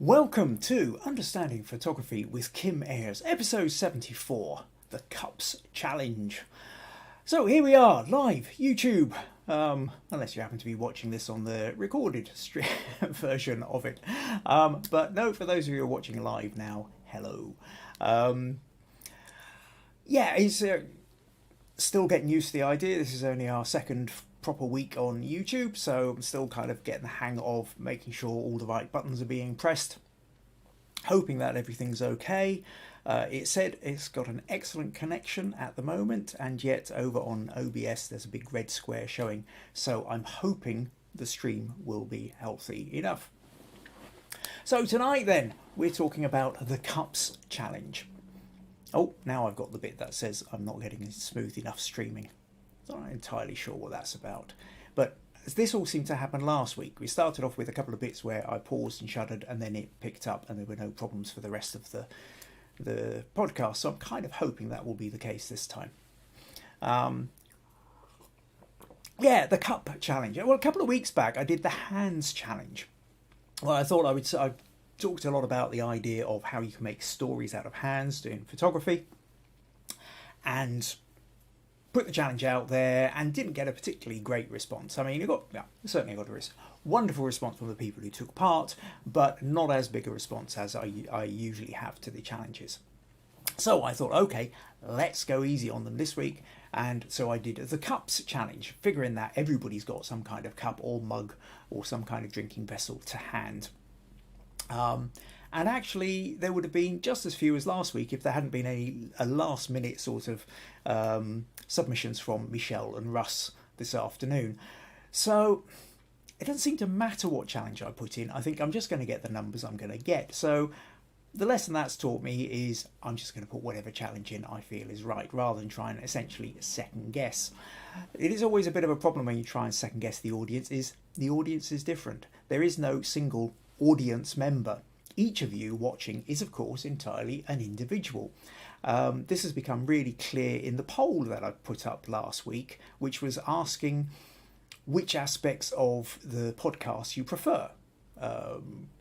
Welcome to Understanding Photography with Kim Ayres, episode 74, The Cups Challenge. So here we are, live, YouTube, unless you happen to be watching this on the recorded version of it. But no, for those of you who are watching live now, hello. It's still getting used to the idea. This is only our second proper week on YouTube, so I'm still kind of getting the hang of making sure all the right buttons are being pressed, hoping that everything's okay. It said it's got an excellent connection at the moment, and yet over on OBS there's a big red square showing, so I'm hoping the stream will be healthy enough. So tonight then we're talking about the Cups Challenge. Oh, now I've got the bit that says I'm not getting smooth enough streaming. I'm not entirely sure what that's about, but this all seemed to happen last week. We started off with a couple of bits where I paused and shuddered, and then it picked up, and there were no problems for the rest of the podcast. So I'm kind of hoping that will be the case this time. The Cup Challenge. Well, a couple of weeks back, I did the Hands Challenge. Well, I thought I talked a lot about the idea of how you can make stories out of hands doing photography, and put the challenge out there and didn't get a particularly great response. I mean, certainly got a wonderful response from the people who took part, but not as big a response as I usually have to the challenges. So I thought, okay, let's go easy on them this week. And so I did the Cups Challenge, figuring that everybody's got some kind of cup or mug or some kind of drinking vessel to hand. And actually, there would have been just as few as last week if there hadn't been a last-minute sort of submissions from Michelle and Russ this afternoon. So it doesn't seem to matter what challenge I put in. I think I'm just going to get the numbers I'm going to get. So the lesson that's taught me is I'm just going to put whatever challenge in I feel is right, rather than try and essentially second guess. It is always a bit of a problem when you try and second guess the audience is different. There is no single audience member. Each of you watching is, of course, entirely an individual. This has become really clear in the poll that I put up last week, which was asking which aspects of the podcast you prefer.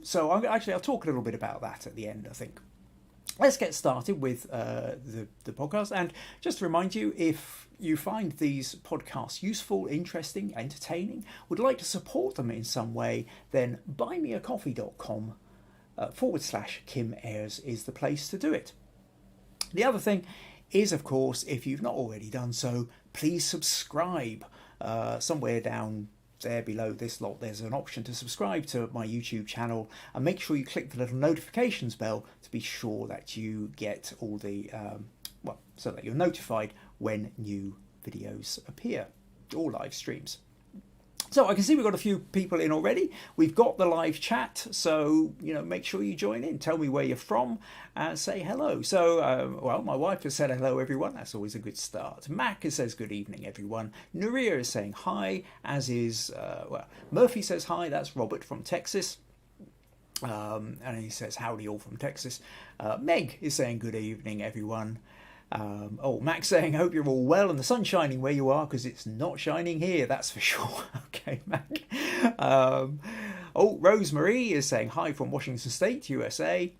So I'll talk a little bit about that at the end, I think. Let's get started with the podcast. And just to remind you, if you find these podcasts useful, interesting, entertaining, would like to support them in some way, then buymeacoffee.com /Kim Ayres is the place to do it. The other thing is, of course, if you've not already done so, please subscribe. Somewhere down there below this lot, there's an option to subscribe to my YouTube channel, and make sure you click the little notifications bell to be sure that you get all the, so that you're notified when new videos appear, or live streams. So I can see we've got a few people in already. We've got the live chat, so make sure you join in. Tell me where you're from and say hello. So, my wife has said hello, everyone. That's always a good start. Mac says good evening, everyone. Nuria is saying hi, as is Murphy says hi. That's Robert from Texas. And he says howdy all from Texas. Meg is saying good evening, everyone. Max saying, hope you're all well and the sun's shining where you are, because it's not shining here, that's for sure. Okay, Mac. Rosemarie is saying hi from Washington State, USA.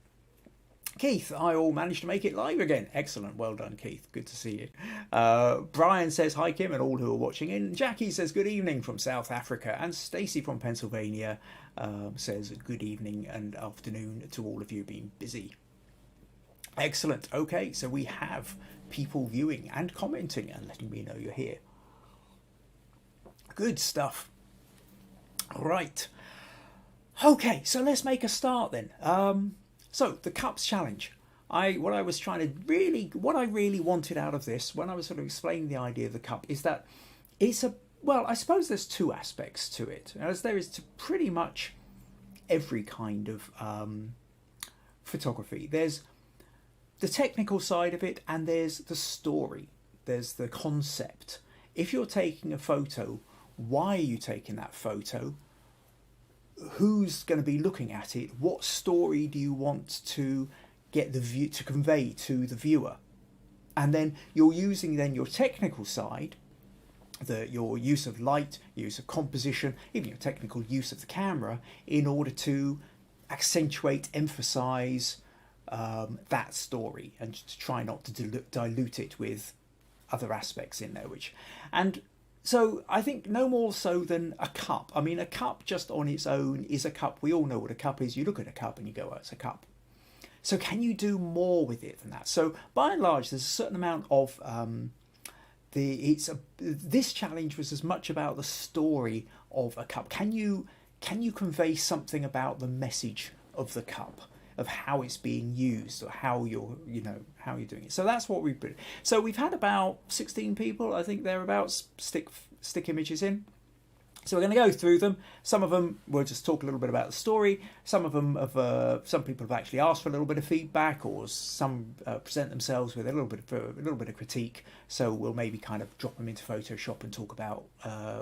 Keith, I all managed to make it live again. Excellent, well done, Keith. Good to see you. Brian says hi, Kim, and all who are watching in. Jackie says good evening from South Africa, and Stacey from Pennsylvania says good evening and afternoon to all of you being busy. Excellent. Okay, so we have people viewing and commenting and letting me know you're here. Good stuff. Right. Okay, so let's make a start then. So the Cups Challenge. What I really wanted out of this, when I was sort of explaining the idea of the cup, is that I suppose there's two aspects to it, as there is to pretty much every kind of photography. There's the technical side of it, and there's the story, there's the concept. If you're taking a photo, why are you taking that photo? Who's going to be looking at it? What story do you want to get to convey to the viewer? And then you're using your technical side, your use of light, use of composition, even your technical use of the camera, in order to accentuate, emphasize that story, and to try not to dilute it with other aspects in there. So I think no more so than a cup. I mean, a cup just on its own is a cup. We all know what a cup is. You look at a cup and you go, oh, it's a cup. So can you do more with it than that? So by and large, there's a certain amount of this challenge was as much about the story of a cup. Can you convey something about the message of the cup, of how it's being used, or how you're doing it? So that's what we've been. So we've had about 16 people, I think thereabouts, stick images in. So we're going to go through them. Some of them we'll just talk a little bit about the story. Some of them some people have actually asked for a little bit of feedback, or some present themselves with a little bit of critique. So we'll maybe kind of drop them into Photoshop and talk about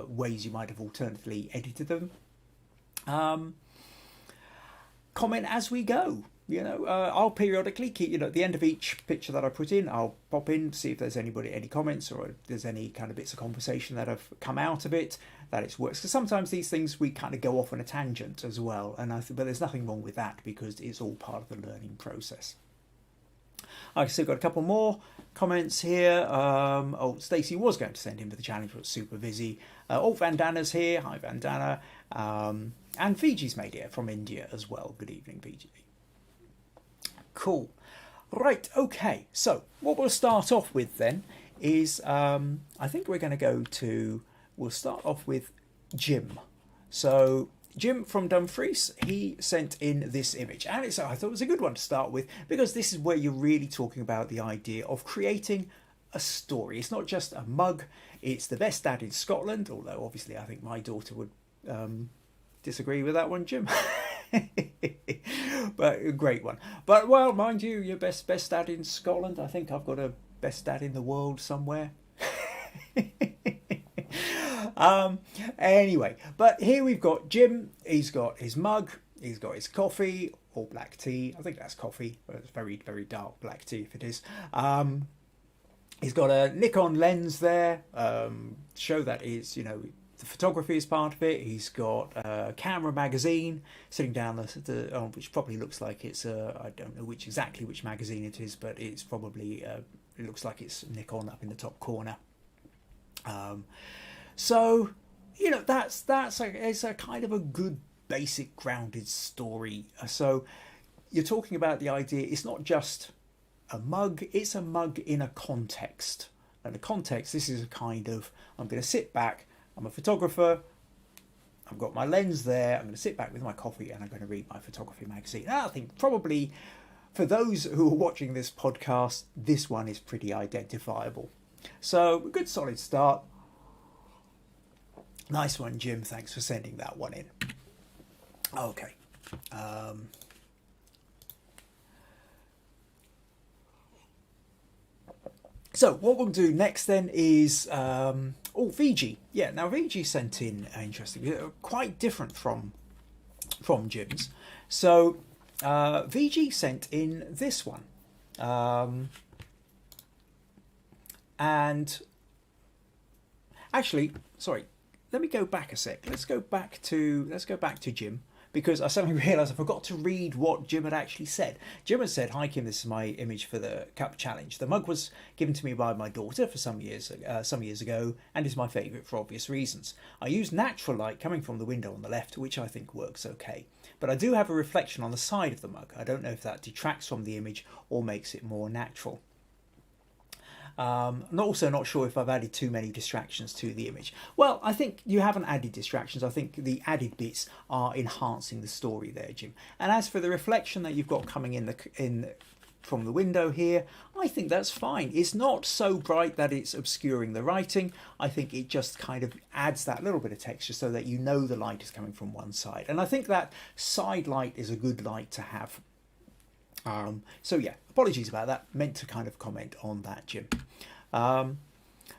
ways you might have alternatively edited them. Comment as we go. I'll periodically keep, at the end of each picture that I put in, I'll pop in, see if there's any comments, or if there's any kind of bits of conversation that have come out of it, that it's works. Because sometimes these things, we kind of go off on a tangent as well. But there's nothing wrong with that, because it's all part of the learning process. I've still got a couple more comments here. Stacey was going to send in for the challenge, but super busy. Vandana's here. Hi, Vandana. And Fiji's made it from India as well. Good evening, Fiji. Cool. Right, okay. So what we'll start off with then is, I think we're going to we'll start off with Jim. So Jim from Dumfries, he sent in this image, and I thought it was a good one to start with, because this is where you're really talking about the idea of creating a story. It's not just a mug, it's the best dad in Scotland, although obviously I think my daughter would disagree with that one, Jim. But a great one. But, well, mind you, your best dad in Scotland. I think I've got a best dad in the world somewhere. Anyway, but here we've got Jim. He's got his mug, he's got his coffee or black tea. I think that's coffee, but it's very, very dark black tea if it is. He's got a Nikon lens there, show that is, the photography is part of it. He's got a camera magazine sitting down which probably looks like it's I don't know which magazine it is, but it's probably it looks like it's Nikon up in the top corner. So that's it's a kind of a good basic grounded story. So you're talking about the idea. It's not just a mug. It's a mug in a context. And the context. This is a kind of, I'm going to sit back. I'm a photographer, I've got my lens there, I'm going to sit back with my coffee and I'm going to read my photography magazine. And I think probably for those who are watching this podcast, this one is pretty identifiable. So a good solid start. Nice one, Jim. Thanks for sending that one in. Okay. So what we'll do next then is, Fiji. Yeah, now Fiji sent in interesting, quite different from Jim's. So Fiji sent in this one. And actually, sorry, let me go back a sec. Let's go back to Jim, because I suddenly realised I forgot to read what Jim had actually said. Jim had said, "Hi Kim, this is my image for the cup challenge. The mug was given to me by my daughter for some years ago, and is my favourite for obvious reasons. I use natural light coming from the window on the left, which I think works okay. But I do have a reflection on the side of the mug. I don't know if that detracts from the image or makes it more natural. I'm also not sure if I've added too many distractions to the image." Well, I think you haven't added distractions. I think the added bits are enhancing the story there, Jim. And as for the reflection that you've got coming in from the window here, I think that's fine. It's not so bright that it's obscuring the writing. I think it just kind of adds that little bit of texture so that you know the light is coming from one side. And I think that side light is a good light to have. So yeah, apologies about that. Meant to kind of comment on that, Jim.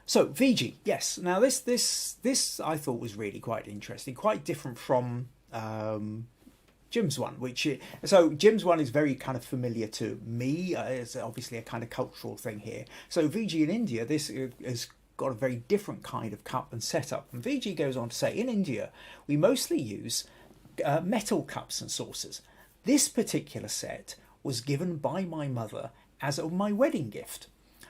So Fiji, yes. Now this I thought was really quite interesting, quite different from Jim's one. So Jim's one is very kind of familiar to me. It's obviously a kind of cultural thing here. So Fiji in India, this has got a very different kind of cup and setup. And Fiji goes on to say, in India, we mostly use metal cups and saucers. This particular set was given by my mother as my wedding gift.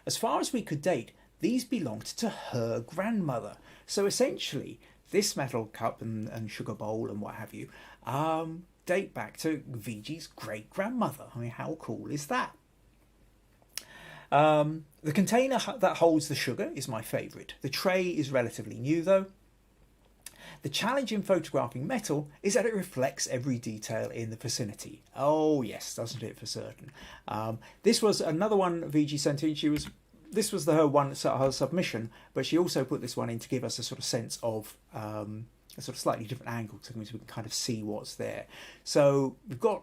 As far as we could date, these belonged to her grandmother. So essentially, this metal cup and sugar bowl and what have you date back to VG's great-grandmother. I mean, how cool is that? The container that holds the sugar is my favourite. The tray is relatively new though. The challenge in photographing metal is that it reflects every detail in the vicinity. Oh yes, doesn't it for certain. This was another one VG sent in. This was her submission, but she also put this one in to give us a sort of sense of a sort of slightly different angle so we can kind of see what's there. So we've got,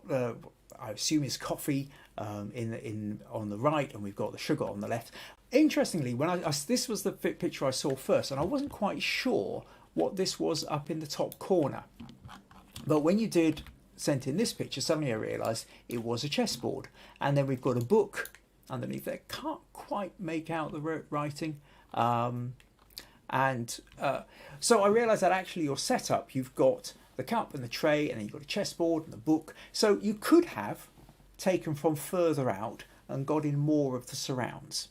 I assume it's coffee on the right, and we've got the sugar on the left. Interestingly, when this was the picture I saw first, and I wasn't quite sure what this was up in the top corner. But when you sent in this picture, suddenly I realised it was a chessboard. And then we've got a book underneath there. Can't quite make out the writing. So I realised that actually your setup, you've got the cup and the tray, and then you've got a chessboard and the book. So you could have taken from further out and got in more of the surrounds.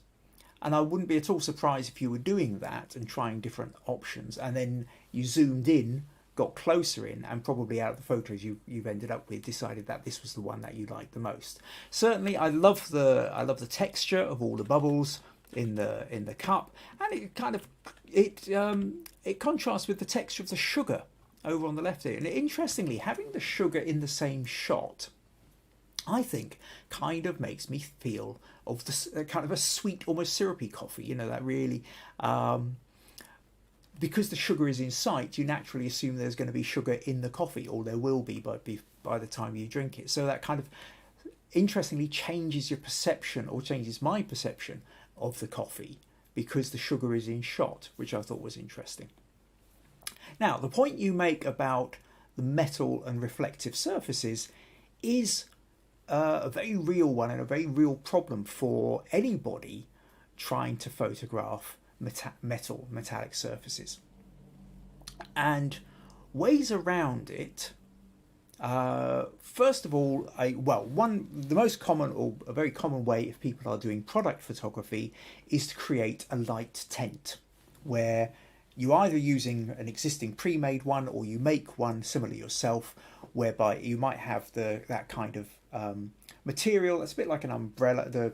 And I wouldn't be at all surprised if you were doing that and trying different options, and then you zoomed in, got closer in, and probably out of the photos you've ended up with decided that this was the one that you liked the most. Certainly, I love the texture of all the bubbles in the cup, and it kind of it contrasts with the texture of the sugar over on the left here. And interestingly, having the sugar in the same shot, I think, kind of makes me feel of the kind of a sweet, almost syrupy coffee. You know, that really, because the sugar is in sight, you naturally assume there's going to be sugar in the coffee, or there will be by the time you drink it. So that kind of interestingly changes your perception, or changes my perception of the coffee, because the sugar is in shot, which I thought was interesting. Now, the point you make about the metal and reflective surfaces is a very real one, and a very real problem for anybody trying to photograph metallic surfaces. And ways around it, first of all, the most common, or a very common way if people are doing product photography, is to create a light tent, where you're either using an existing pre-made one, or you make one similar yourself, whereby you might have that kind of material that's a bit like an umbrella, the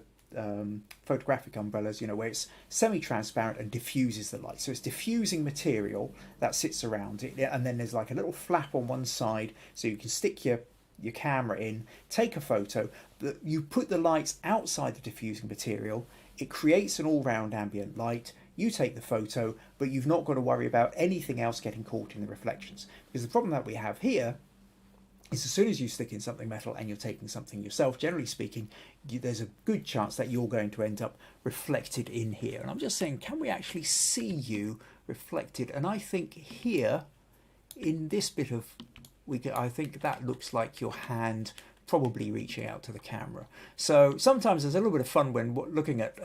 photographic umbrellas, you know, where it's semi-transparent and diffuses the light. So it's diffusing material that sits around it, and then there's like a little flap on one side so you can stick your camera in, take a photo. You put the lights outside the diffusing material, it creates an all-round ambient light. You take the photo, but you've not got to worry about anything else getting caught in the reflections. Because the problem that we have here is, as soon as you stick in something metal and you're taking something yourself, generally speaking, there's a good chance that you're going to end up reflected in here. And I'm just saying, can we actually see you reflected? And I think here, in this bit of, I think that looks like your hand probably reaching out to the camera. So sometimes there's a little bit of fun when looking at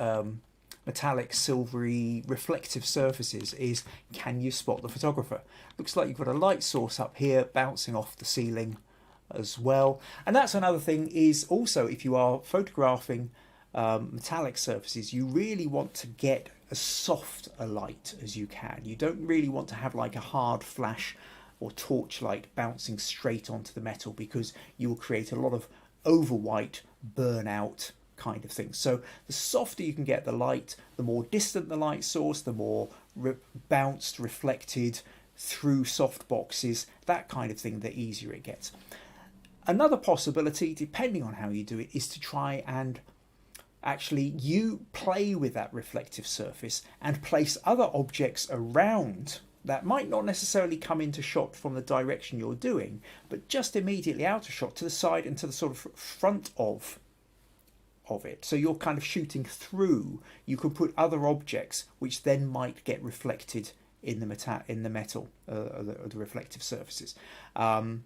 metallic, silvery, reflective surfaces is, can you spot the photographer? Looks like you've got a light source up here bouncing off the ceiling as well. And that's another thing, is also if you are photographing metallic surfaces, you really want to get as soft a light as you can. You don't really want to have like a hard flash or torchlight bouncing straight onto the metal, because you will create a lot of overwhite burnout kind of thing. So the softer you can get the light, the more distant the light source, the more bounced, reflected through soft boxes, that kind of thing, the easier it gets. Another possibility, depending on how you do it, is to try and actually you play with that reflective surface and place other objects around that might not necessarily come into shot from the direction you're doing, but just immediately out of shot, to the side and to the sort of front of it. So you're kind of shooting through. You could put other objects which then might get reflected in the metal, the reflective surfaces. And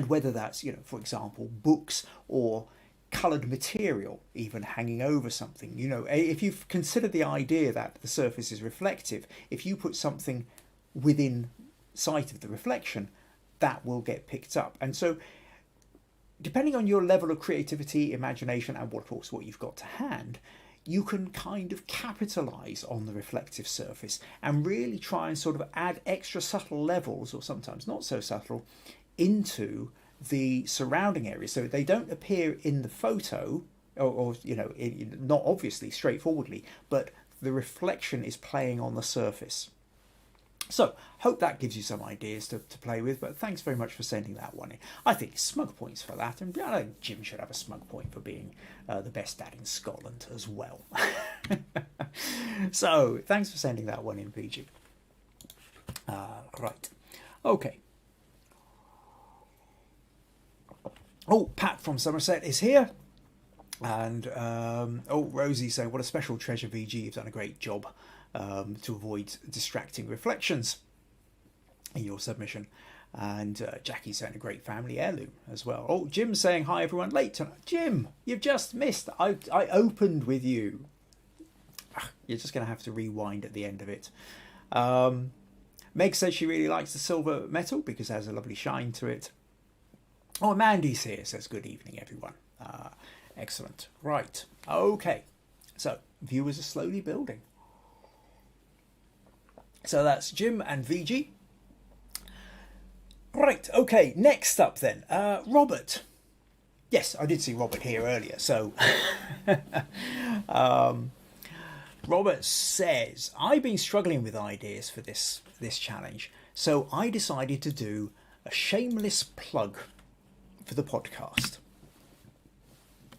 whether that's, you know, for example, books or coloured material even hanging over something. You know, if you've considered the idea that the surface is reflective, if you put something within sight of the reflection, that will get picked up. And so depending on your level of creativity, imagination, and of course what you've got to hand, you can kind of capitalize on the reflective surface and really try and sort of add extra subtle levels, or sometimes not so subtle, into the surrounding area so they don't appear in the photo, or not obviously straightforwardly, but the reflection is playing on the surface. So, hope that gives you some ideas to play with, but thanks very much for sending that one in. I think smug points for that, and I think Jim should have a smug point for being the best dad in Scotland as well. So, thanks for sending that one in, PG. Right. Okay. Oh, Pat from Somerset is here. And, Rosie's saying, what a special treasure, VG. You've done a great job to avoid distracting reflections in your submission. And Jackie's saying a great family heirloom as well. Oh, Jim's saying, hi, everyone. Late tonight. Jim, you've just missed. I opened with you. You're just going to have to rewind at the end of it. Meg says she really likes the silver metal because it has a lovely shine to it. Oh, Mandy's here, says good evening, everyone. Excellent. Right. Okay. So, viewers are slowly building. So that's Jim and VG. Right. Okay. Next up then, Robert. Yes, I did see Robert here earlier. So, Robert says, I've been struggling with ideas for this challenge, so I decided to do a shameless plug for the podcast.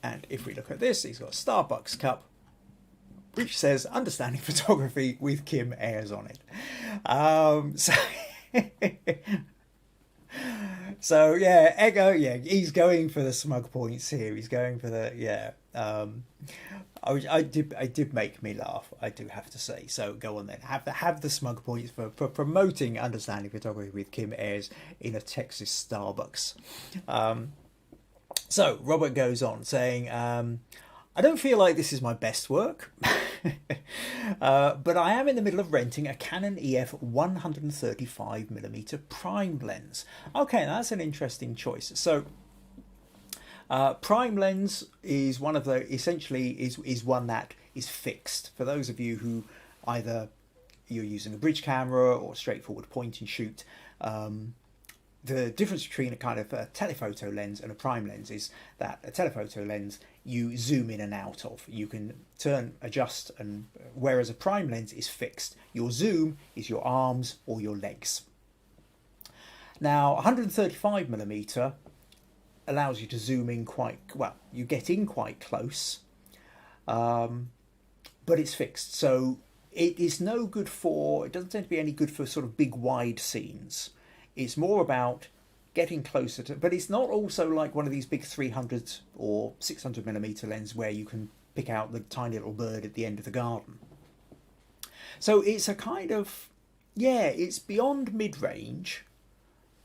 And if we look at this, he's got a Starbucks cup which says Understanding Photography with Kim Ayres on it. So yeah, Ego, yeah, he's going for the smug points here. He's going for the, yeah. I did make me laugh, I do have to say. So go on then, have the smug points for promoting Understanding Photography with Kim Ayres in a Texas Starbucks. So Robert goes on saying, I don't feel like this is my best work, but I am in the middle of renting a Canon EF 135mm prime lens. Okay, that's an interesting choice. So prime lens is one of the, essentially is one that is fixed. For those of you who either you're using a bridge camera or straightforward point and shoot, the difference between a kind of a telephoto lens and a prime lens is that a telephoto lens you zoom in and out of. You can turn, adjust, and whereas a prime lens is fixed. Your zoom is your arms or your legs. Now 135mm allows you to zoom in quite well. You get in quite close, but it's fixed. So it is no good for, it doesn't tend to be any good for sort of big wide scenes. It's more about getting closer to, but it's not also like one of these big 300 or 600mm lens where you can pick out the tiny little bird at the end of the garden. So it's a kind of, yeah, it's beyond mid-range,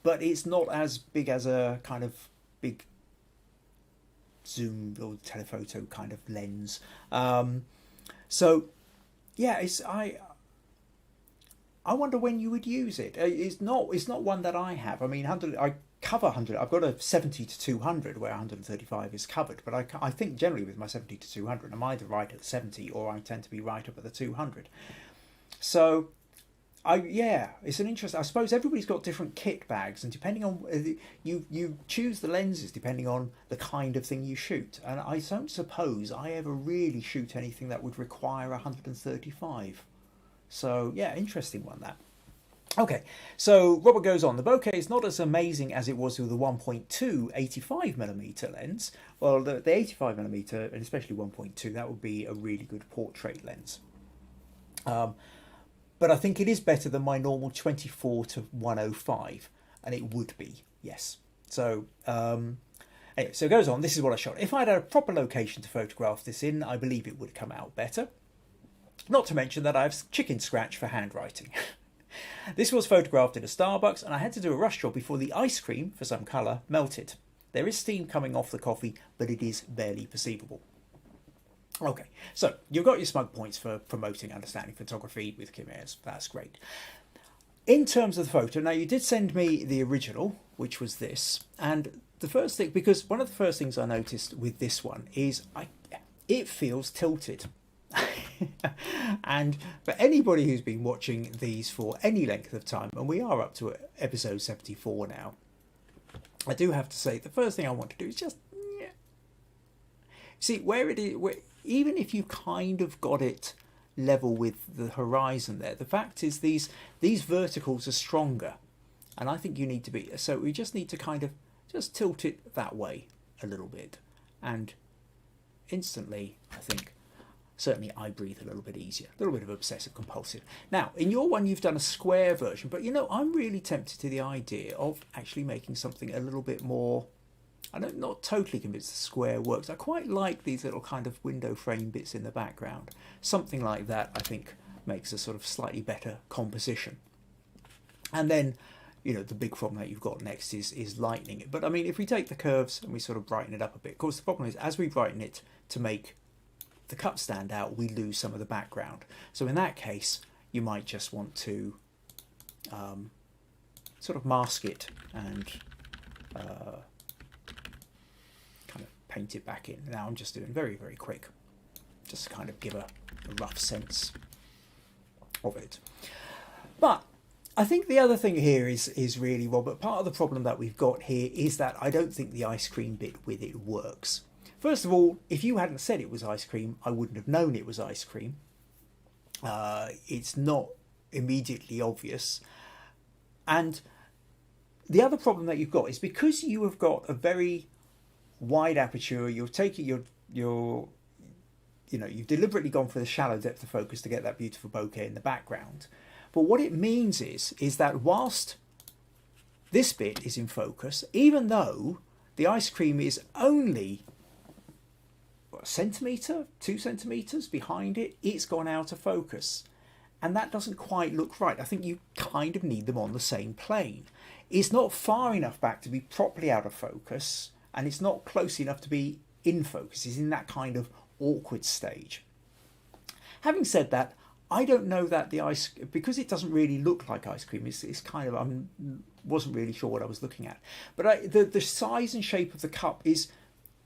but it's not as big as a kind of big zoom or telephoto kind of lens. So yeah, I wonder when you would use it. It's not one that I have. I mean, I cover 100. I've got a 70 to 200 where 135 is covered, but I think generally with my 70 to 200, I'm either right at the 70 or I tend to be right up at the 200. So, it's an interest. I suppose everybody's got different kit bags, and depending on you choose the lenses depending on the kind of thing you shoot. And I don't suppose I ever really shoot anything that would require 135. So yeah, interesting one that. Okay, so Robert goes on. The bokeh is not as amazing as it was with the 1.2 85mm lens. Well, the 85mm, and especially 1.2, that would be a really good portrait lens. But I think it is better than my normal 24 to 105, and it would be, yes. So anyway, so it goes on. This is what I shot. If I had a proper location to photograph this in, I believe it would come out better. Not to mention that I have chicken scratch for handwriting. This was photographed in a Starbucks, and I had to do a rush job before the ice cream, for some colour, melted. There is steam coming off the coffee, but it is barely perceivable. Okay, so you've got your smug points for promoting Understanding Photography with Kim Ayres. That's great. In terms of the photo, now you did send me the original, which was this, and the first thing, because one of the first things I noticed with this one is it feels tilted. And for anybody who's been watching these for any length of time, and we are up to episode 74 now, I do have to say the first thing I want to do is just see where it is. Even if you kind of got it level with the horizon there, the fact is these verticals are stronger, and I think you need to be, so we just need to kind of just tilt it that way a little bit, and instantly I think certainly I breathe a little bit easier, a little bit of obsessive compulsive. Now in your one you've done a square version, but you know, I'm really tempted to the idea of actually making something a little bit more, I'm not totally convinced the square works. I quite like these little kind of window frame bits in the background. Something like that I think makes a sort of slightly better composition. And then, you know, the big problem that you've got next is lightening it. But I mean, if we take the curves and we sort of brighten it up a bit, of course the problem is as we brighten it to make the cup stand out, we lose some of the background. So in that case, you might just want to sort of mask it and kind of paint it back in. Now I'm just doing very, very quick, just to kind of give a rough sense of it. But I think the other thing here is really, Robert, part of the problem that we've got here is that I don't think the ice cream bit with it works. First of all, if you hadn't said it was ice cream, I wouldn't have known it was ice cream. It's not immediately obvious. And the other problem that you've got is because you have got a very wide aperture, you're taking you've deliberately gone for the shallow depth of focus to get that beautiful bokeh in the background. But what it means is that whilst this bit is in focus, even though the ice cream is only a centimetre, 2 centimetres behind it, it's gone out of focus. And that doesn't quite look right. I think you kind of need them on the same plane. It's not far enough back to be properly out of focus, and it's not close enough to be in focus. It's in that kind of awkward stage. Having said that, I don't know that because it doesn't really look like ice cream, it's kind of, wasn't really sure what I was looking at. But the size and shape of the cup is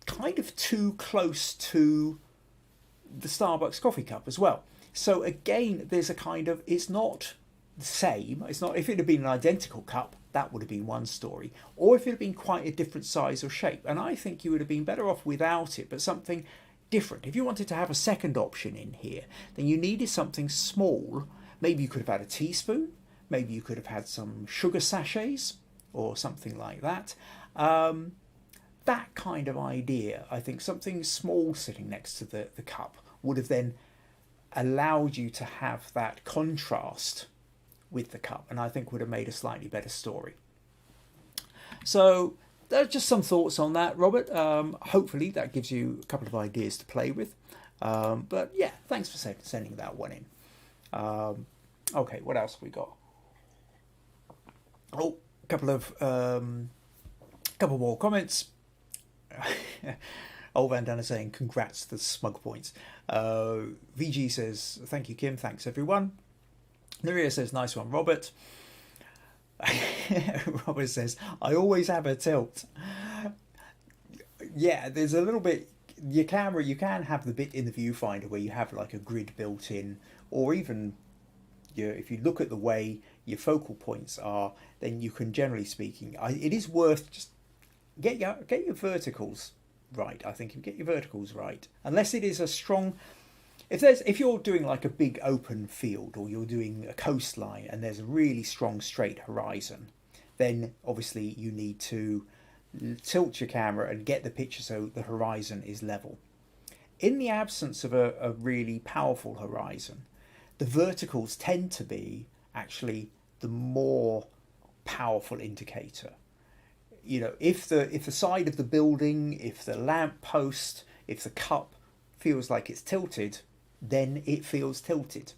kind of too close to the Starbucks coffee cup as well. So again, there's a kind of, it's not the same. It's not, if it had been an identical cup, that would have been one story. Or if it had been quite a different size or shape. And I think you would have been better off without it, but something different. If you wanted to have a second option in here, then you needed something small. Maybe you could have had a teaspoon. Maybe you could have had some sugar sachets or something like that. That kind of idea, I think something small sitting next to the cup would have then allowed you to have that contrast with the cup, and I think would have made a slightly better story. So there's just some thoughts on that, Robert. Hopefully that gives you a couple of ideas to play with. But yeah, thanks for sending that one in. Okay, what else have we got? Oh, a couple more comments. Old Van Dana saying congrats to the smug points. VG says thank you, Kim. Thanks everyone. Nuria says nice one, Robert. Robert says I always have a tilt. Yeah, there's a little bit. Your camera, you can have the bit in the viewfinder where you have like a grid built in, or even if you look at the way your focal points are, then you can, generally speaking, it is worth just get your verticals right. I think if you get your verticals right, unless it is a strong, if you're doing like a big open field or you're doing a coastline and there's a really strong straight horizon, then obviously you need to tilt your camera and get the picture so the horizon is level. In the absence of a really powerful horizon, the verticals tend to be actually the more powerful indicator. You know, if the side of the building, if the lamp post, if the cup feels like it's tilted, then it feels tilted.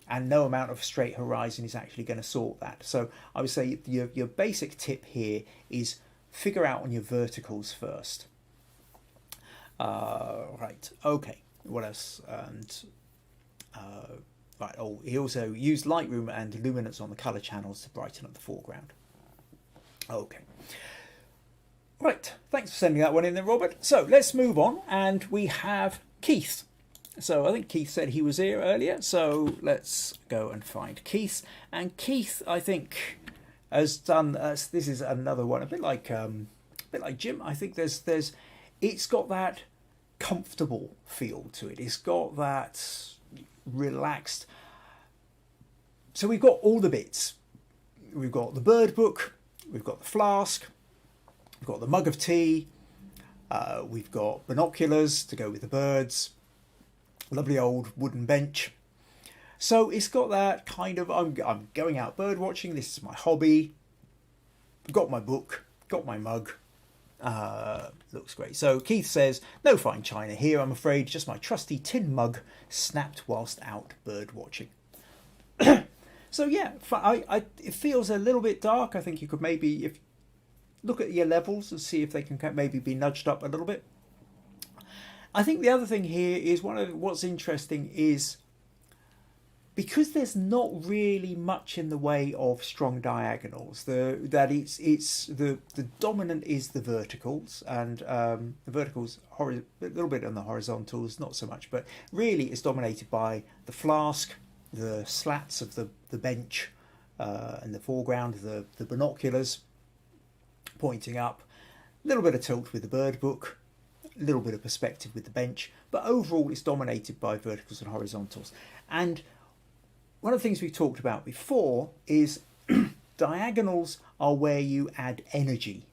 And no amount of straight horizon is actually going to sort that. So I would say your basic tip here is figure out on your verticals first. Right, okay, what else? And right, oh, he also used Lightroom and luminance on the color channels to brighten up the foreground. Okay. Right, thanks for sending that one in there, Robert. So let's move on, and we have Keith. So I think Keith said he was here earlier, so let's go and find Keith. And Keith, I think, has done. This is another one, a bit like Jim. I think it's got that comfortable feel to it. It's got that relaxed. So we've got all the bits. We've got the bird book. We've got the flask. We've got the mug of tea. We've got binoculars to go with the birds. Lovely old wooden bench. So it's got that kind of, I'm going out bird watching, this is my hobby. Got my book, got my mug. Looks great. So Keith says, no fine china here, I'm afraid, just my trusty tin mug snapped whilst out bird watching. So yeah, it feels a little bit dark. I think you could maybe look at your levels and see if they can maybe be nudged up a little bit. I think the other thing here is what's interesting is because there's not really much in the way of strong diagonals. The dominant is the verticals, and the verticals a little bit on the horizontals, not so much, but really it's dominated by the flask, the slats of the bench, and the foreground, the binoculars pointing up, a little bit of tilt with the bird book, a little bit of perspective with the bench, but overall it's dominated by verticals and horizontals. And one of the things we've talked about before is diagonals are where you add energy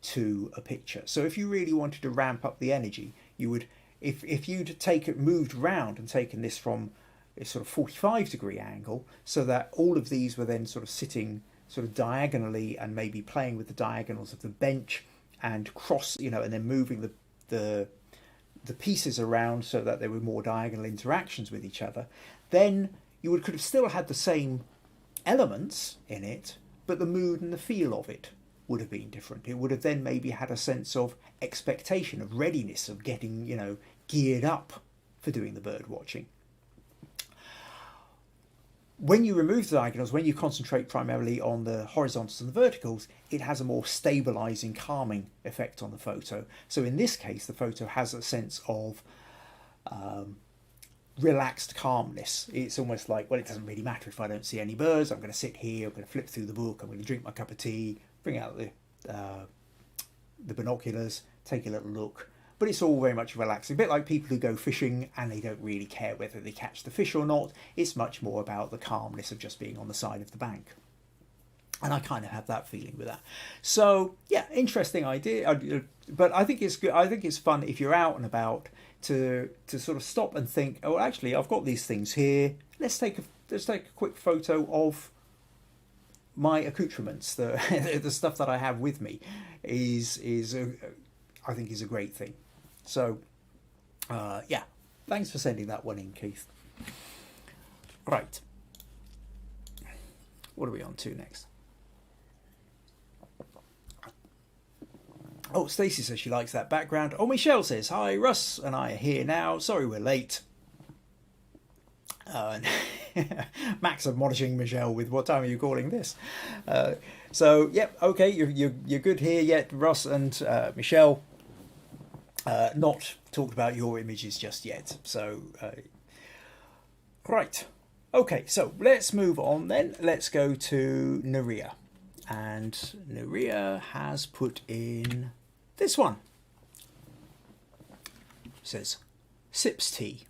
to a picture. So if you really wanted to ramp up the energy, you would, if you'd moved round and taken this from a sort of 45-degree angle, so that all of these were then sort of sitting sort of diagonally and maybe playing with the diagonals of the bench and and then moving the pieces around so that there were more diagonal interactions with each other, then you could have still had the same elements in it, but the mood and the feel of it would have been different. It would have then maybe had a sense of expectation, of readiness, of getting, geared up for doing the bird watching. When you remove the diagonals, when you concentrate primarily on the horizontals and the verticals, it has a more stabilising, calming effect on the photo. So in this case, the photo has a sense of relaxed calmness. It's almost like, well, it doesn't really matter if I don't see any birds. I'm going to sit here, I'm going to flip through the book, I'm going to drink my cup of tea, bring out the binoculars, take a little look. But it's all very much relaxing. A bit like people who go fishing and they don't really care whether they catch the fish or not. It's much more about the calmness of just being on the side of the bank. And I kind of have that feeling with that. So yeah, interesting idea. But I think it's good. I think it's fun if you're out and about to sort of stop and think, oh, actually, I've got these things here. Let's take a quick photo of my accoutrements. The stuff that I have with me I think is a great thing. So, yeah, thanks for sending that one in, Keith. Right. What are we on to next? Oh, Stacey says she likes that background. Oh, Michelle says, hi, Russ and I are here now. Sorry we're late. Max admonishing Michelle with, what time are you calling this? So, yep, okay, you're good here yet, Russ and Michelle. Not talked about your images just yet. So, right. Okay, so let's move on then. Let's go to Naria. And Naria has put in this one. It says, sips tea.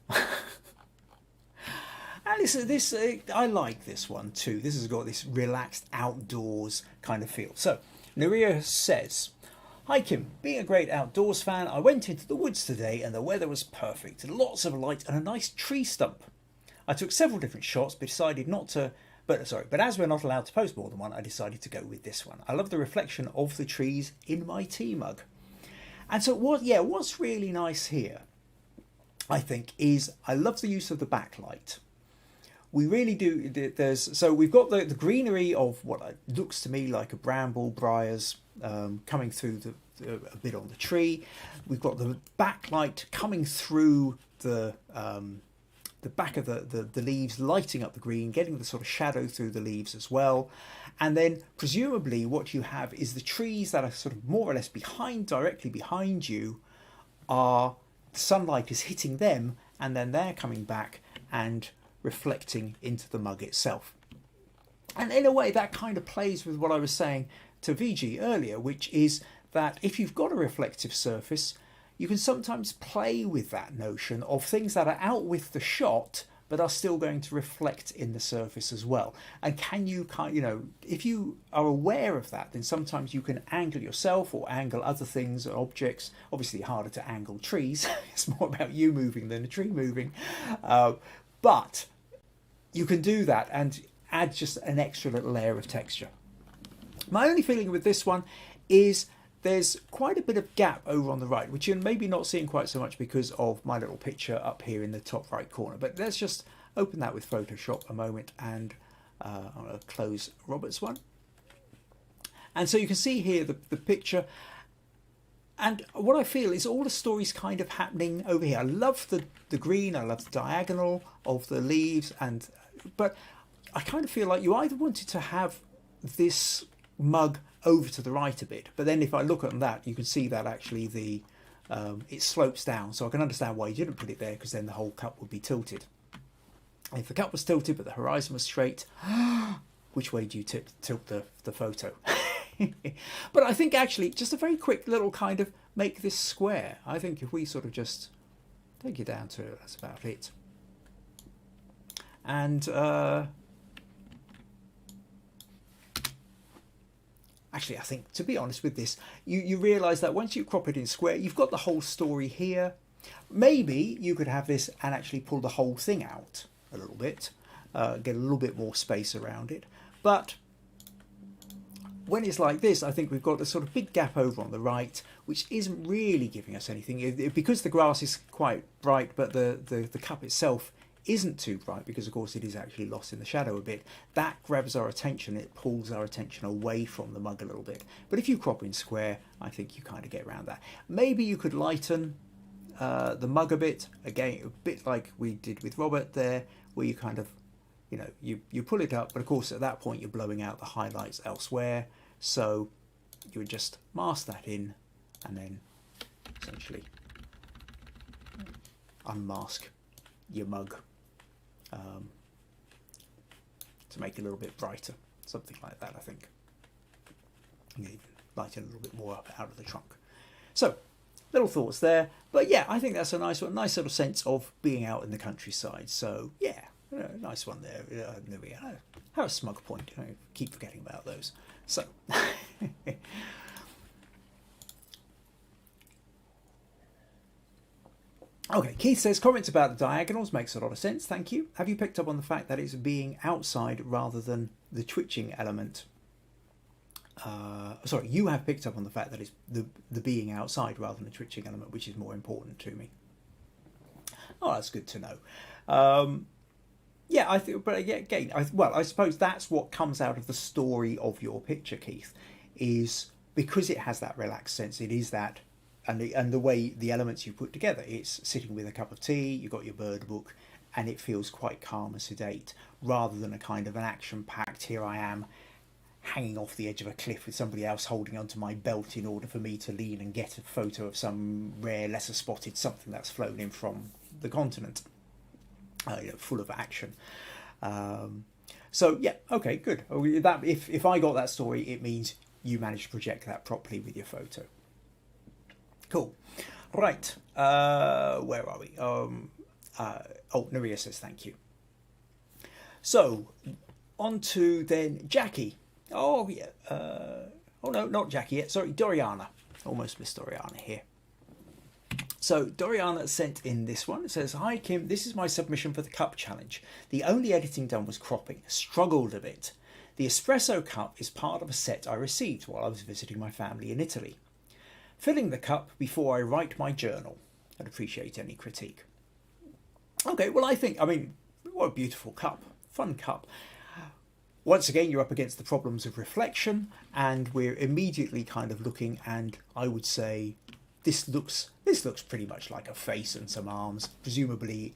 And this I like this one too. This has got this relaxed outdoors kind of feel. So, Naria says, hi Kim, being a great outdoors fan, I went into the woods today and the weather was perfect. Lots of light and a nice tree stump. I took several different shots but decided not to, but as we're not allowed to post more than one, I decided to go with this one. I love the reflection of the trees in my tea mug. And so what's really nice here, I think, is I love the use of the backlight. We really do. So we've got the greenery of what looks to me like a bramble, briars coming through a bit on the tree. We've got the backlight coming through the the back of the leaves lighting up the green, getting the sort of shadow through the leaves as well. And then presumably what you have is the trees that are sort of more or less directly behind you, are the sunlight is hitting them, and then they're coming back and reflecting into the mug itself. And in a way that kind of plays with what I was saying to VG earlier, which is that if you've got a reflective surface, you can sometimes play with that notion of things that are out with the shot but are still going to reflect in the surface as well. And can you if you are aware of that, then sometimes you can angle yourself or angle other things or objects. Obviously harder to angle trees. It's more about you moving than a tree moving. But you can do that and add just an extra little layer of texture. My only feeling with this one is there's quite a bit of gap over on the right, which you're maybe not seeing quite so much because of my little picture up here in the top right corner. But let's just open that with Photoshop a moment, and I'm going to close Robert's one. And so you can see here the picture. And what I feel is all the stories kind of happening over here. I love the green, I love the diagonal of the leaves, but I kind of feel like you either wanted to have this mug over to the right a bit, but then if I look at that, you can see that actually it slopes down, so I can understand why you didn't put it there, because then the whole cup would be tilted. And if the cup was tilted but the horizon was straight, which way do you tilt the photo? But I think actually just a very quick little kind of make this square. I think if we sort of just take it down to, that's about it. And actually, I think, to be honest with this, you realise that once you crop it in square, you've got the whole story here. Maybe you could have this and actually pull the whole thing out a little bit, get a little bit more space around it. But when it's like this, I think we've got a sort of big gap over on the right, which isn't really giving us anything. Because the grass is quite bright, but the cup itself isn't too bright, because of course it is actually lost in the shadow a bit, that grabs our attention, it pulls our attention away from the mug a little bit. But if you crop in square, I think you kind of get around that. Maybe you could lighten the mug a bit, again a bit like we did with Robert there, where you kind of you pull it up, but of course at that point you're blowing out the highlights elsewhere, so you would just mask that in and then essentially unmask your mug to make it a little bit brighter, something like that. I think you even lighten a little bit more up out of the trunk. So little thoughts there, but yeah, I think that's a nice one, nice little sense of being out in the countryside. So yeah, nice one there. There we go. Have a smug point. I keep forgetting about those. So okay, Keith says, comments about the diagonals makes a lot of sense, thank you. Have you picked up on the fact that it's being outside rather than the twitching element? Sorry, you have picked up on the fact that it's the being outside rather than the twitching element, which is more important to me. Oh, that's good to know. Yeah, I think, but again, I suppose that's what comes out of the story of your picture, Keith, is because it has that relaxed sense. It is that. And the way the elements you put together, it's sitting with a cup of tea, you've got your bird book, and it feels quite calm and sedate, rather than a kind of an action-packed, here I am, hanging off the edge of a cliff with somebody else holding onto my belt in order for me to lean and get a photo of some rare, lesser spotted something that's flown in from the continent, full of action. So yeah, okay, good. That if I got that story, it means you managed to project that properly with your photo. Cool. Right. Where are we? Naria says thank you. So, on to then Jackie. Oh, yeah. Oh, no, not Jackie yet. Sorry, Doriana. Almost missed Doriana here. So, Doriana sent in this one. It says, hi, Kim. This is my submission for the cup challenge. The only editing done was cropping. Struggled a bit. The espresso cup is part of a set I received while I was visiting my family in Italy. Filling the cup before I write my journal. I'd appreciate any critique. Okay, well, I mean, what a beautiful cup. Fun cup. Once again, you're up against the problems of reflection, and we're immediately kind of looking, and I would say this looks pretty much like a face and some arms. Presumably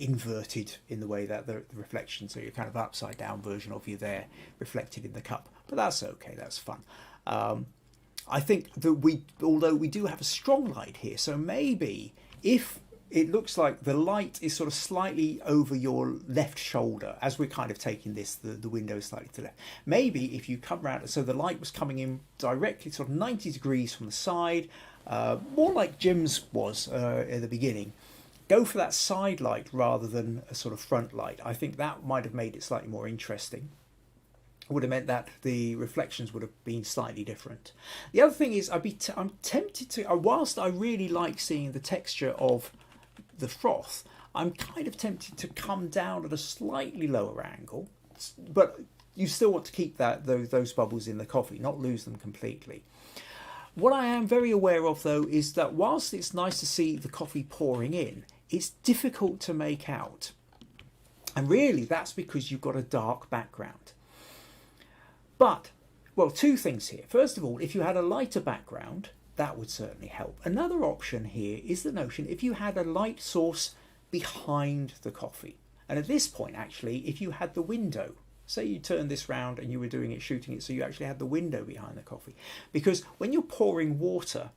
inverted in the way that the reflection, so you're kind of upside down version of you there reflected in the cup, but that's okay, that's fun. I think that although we do have a strong light here, so maybe if it looks like the light is sort of slightly over your left shoulder as we're kind of taking this, the window is slightly to the left. Maybe if you come around, so the light was coming in directly sort of 90 degrees from the side, more like Jim's was at the beginning. Go for that side light rather than a sort of front light. I think that might have made it slightly more interesting. Would have meant that the reflections would have been slightly different. The other thing is I'm tempted to, whilst I really like seeing the texture of the froth, I'm kind of tempted to come down at a slightly lower angle, but you still want to keep those bubbles in the coffee, not lose them completely. What I am very aware of though is that whilst it's nice to see the coffee pouring in, it's difficult to make out. And really that's because you've got a dark background. But, well, two things here. First of all, if you had a lighter background, that would certainly help. Another option here is the notion if you had a light source behind the coffee. And at this point, actually, if you had the window, say you turned this round and you were shooting it, so you actually had the window behind the coffee. Because when you're pouring water,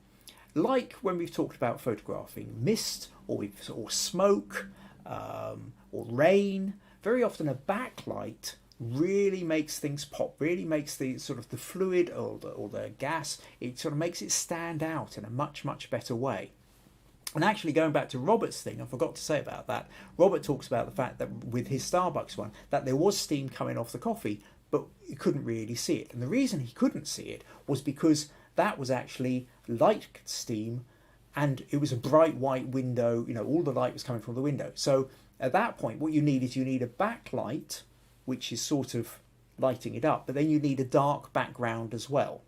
like when we've talked about photographing mist or smoke or rain, very often a backlight really makes things pop, really makes the sort of the fluid or the gas, it sort of makes it stand out in a much better way. And actually going back to Robert's thing, I forgot to say about that, Robert talks about the fact that with his Starbucks one, that there was steam coming off the coffee, but you couldn't really see it. And the reason he couldn't see it was because that was actually light steam and it was a bright white window, all the light was coming from the window. So at that point, what you need is you need a backlight, which is sort of lighting it up, but then you need a dark background as well.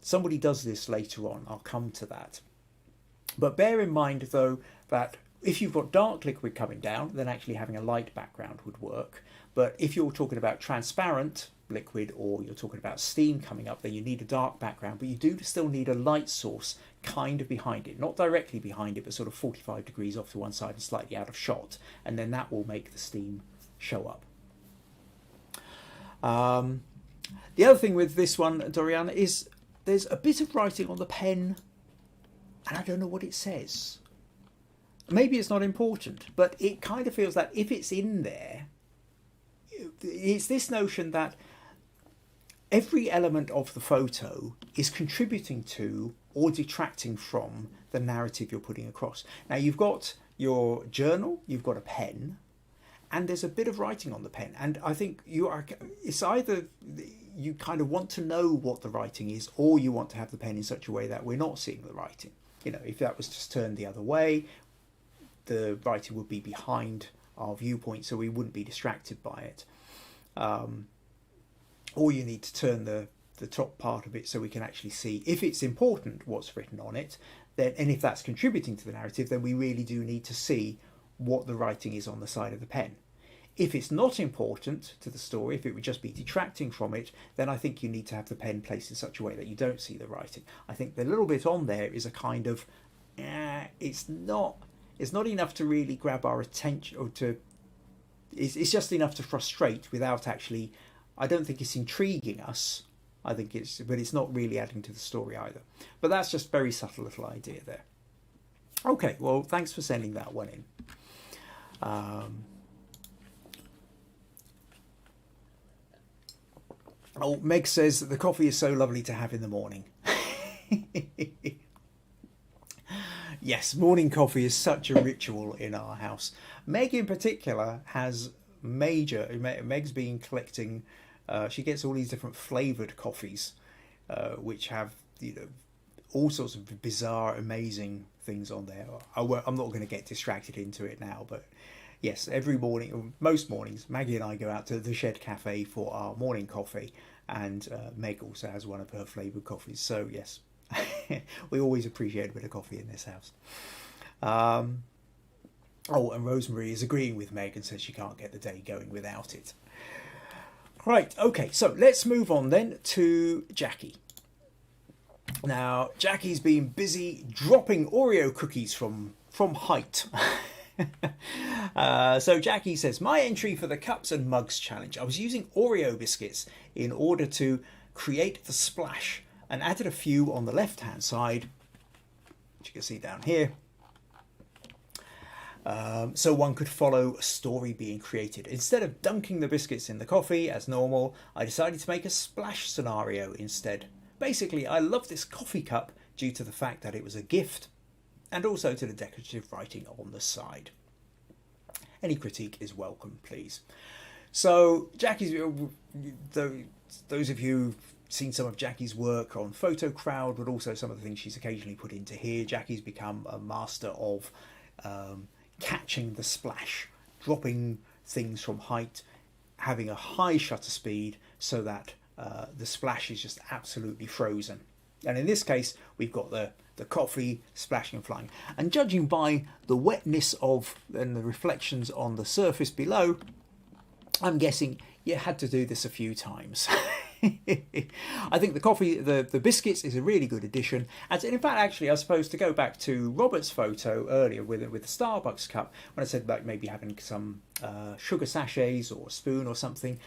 Somebody does this later on, I'll come to that. But bear in mind though that if you've got dark liquid coming down, then actually having a light background would work. But if you're talking about transparent liquid or you're talking about steam coming up, then you need a dark background, but you do still need a light source kind of behind it, not directly behind it, but sort of 45 degrees off to one side and slightly out of shot, and then that will make the steam show up. The other thing with this one, Doriana, is there's a bit of writing on the pen and I don't know what it says. Maybe it's not important, but it kind of feels that if it's in there, it's this notion that every element of the photo is contributing to or detracting from the narrative you're putting across. Now you've got your journal, you've got a pen, and there's a bit of writing on the pen. And I think it's either you kind of want to know what the writing is, or you want to have the pen in such a way that we're not seeing the writing. If that was just turned the other way, the writing would be behind our viewpoint, so we wouldn't be distracted by it. Or you need to turn the top part of it so we can actually see if it's important what's written on it, then, and if that's contributing to the narrative, then we really do need to see what the writing is on the side of the pen. If it's not important to the story, if it would just be detracting from it, then I think you need to have the pen placed in such a way that you don't see the writing. I think the little bit on there is a kind of, it's not enough to really grab our attention, or it's just enough to frustrate without actually, I don't think it's intriguing us. But it's not really adding to the story either. But that's just very subtle little idea there. Okay, well, thanks for sending that one in. Meg says that the coffee is so lovely to have in the morning. Yes, morning coffee is such a ritual in our house. Meg in particular has Meg's been collecting, she gets all these different flavoured coffees, which have all sorts of bizarre, amazing things on there. I'm not going to get distracted into it now, but yes, every morning, or most mornings, Maggie and I go out to the Shed Cafe for our morning coffee, and Meg also has one of her flavoured coffees. So yes, we always appreciate a bit of coffee in this house. And Rosemary is agreeing with Meg and says she can't get the day going without it. Right, okay, so let's move on then to Jackie. Now, Jackie's been busy dropping Oreo cookies from height. So Jackie says, my entry for the cups and mugs challenge. I was using Oreo biscuits in order to create the splash and added a few on the left hand side, which you can see down here. So one could follow a story being created. Instead of dunking the biscuits in the coffee as normal, I decided to make a splash scenario instead. Basically, I love this coffee cup due to the fact that it was a gift and also to the decorative writing on the side. Any critique is welcome, please. So Jackie's, those of you who've seen some of Jackie's work on Photo Crowd, but also some of the things she's occasionally put into here, Jackie's become a master of catching the splash, dropping things from height, having a high shutter speed so that the splash is just absolutely frozen. And in this case, we've got the coffee splashing and flying. And judging by the wetness of and the reflections on the surface below, I'm guessing you had to do this a few times. I think the coffee, the biscuits is a really good addition. And in fact, actually, I suppose to go back to Robert's photo earlier with the Starbucks cup, when I said about maybe having some sugar sachets or a spoon or something,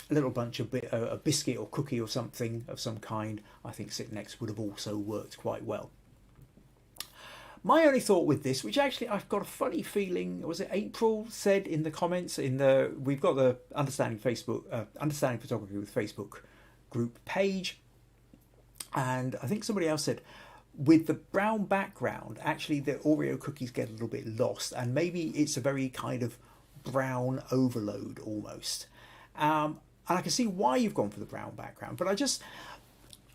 a little bunch of a biscuit or cookie or something of some kind, I think sitting next would have also worked quite well. My only thought with this, which actually I've got a funny feeling, was it April said in the comments we've got the Understanding Photography with Facebook group page, and I think somebody else said with the brown background, actually the Oreo cookies get a little bit lost, and maybe it's a very kind of brown overload almost. And I can see why you've gone for the brown background, but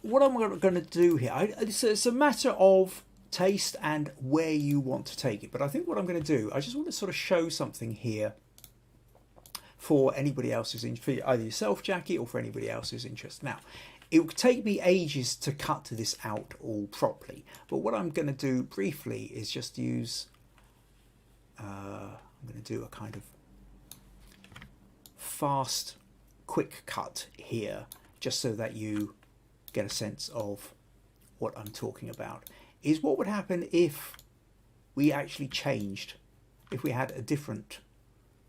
what I'm going to do here, it's a matter of taste and where you want to take it. But I think what I'm going to do, I just want to sort of show something here for anybody else who's interested, either yourself, Jackie, or for anybody else who's interested. Now, it will take me ages to cut this out all properly, but what I'm going to do briefly is just use, I'm going to do a kind of fast, quick cut here, just so that you get a sense of what I'm talking about. Is what would happen if we actually changed, if we had a different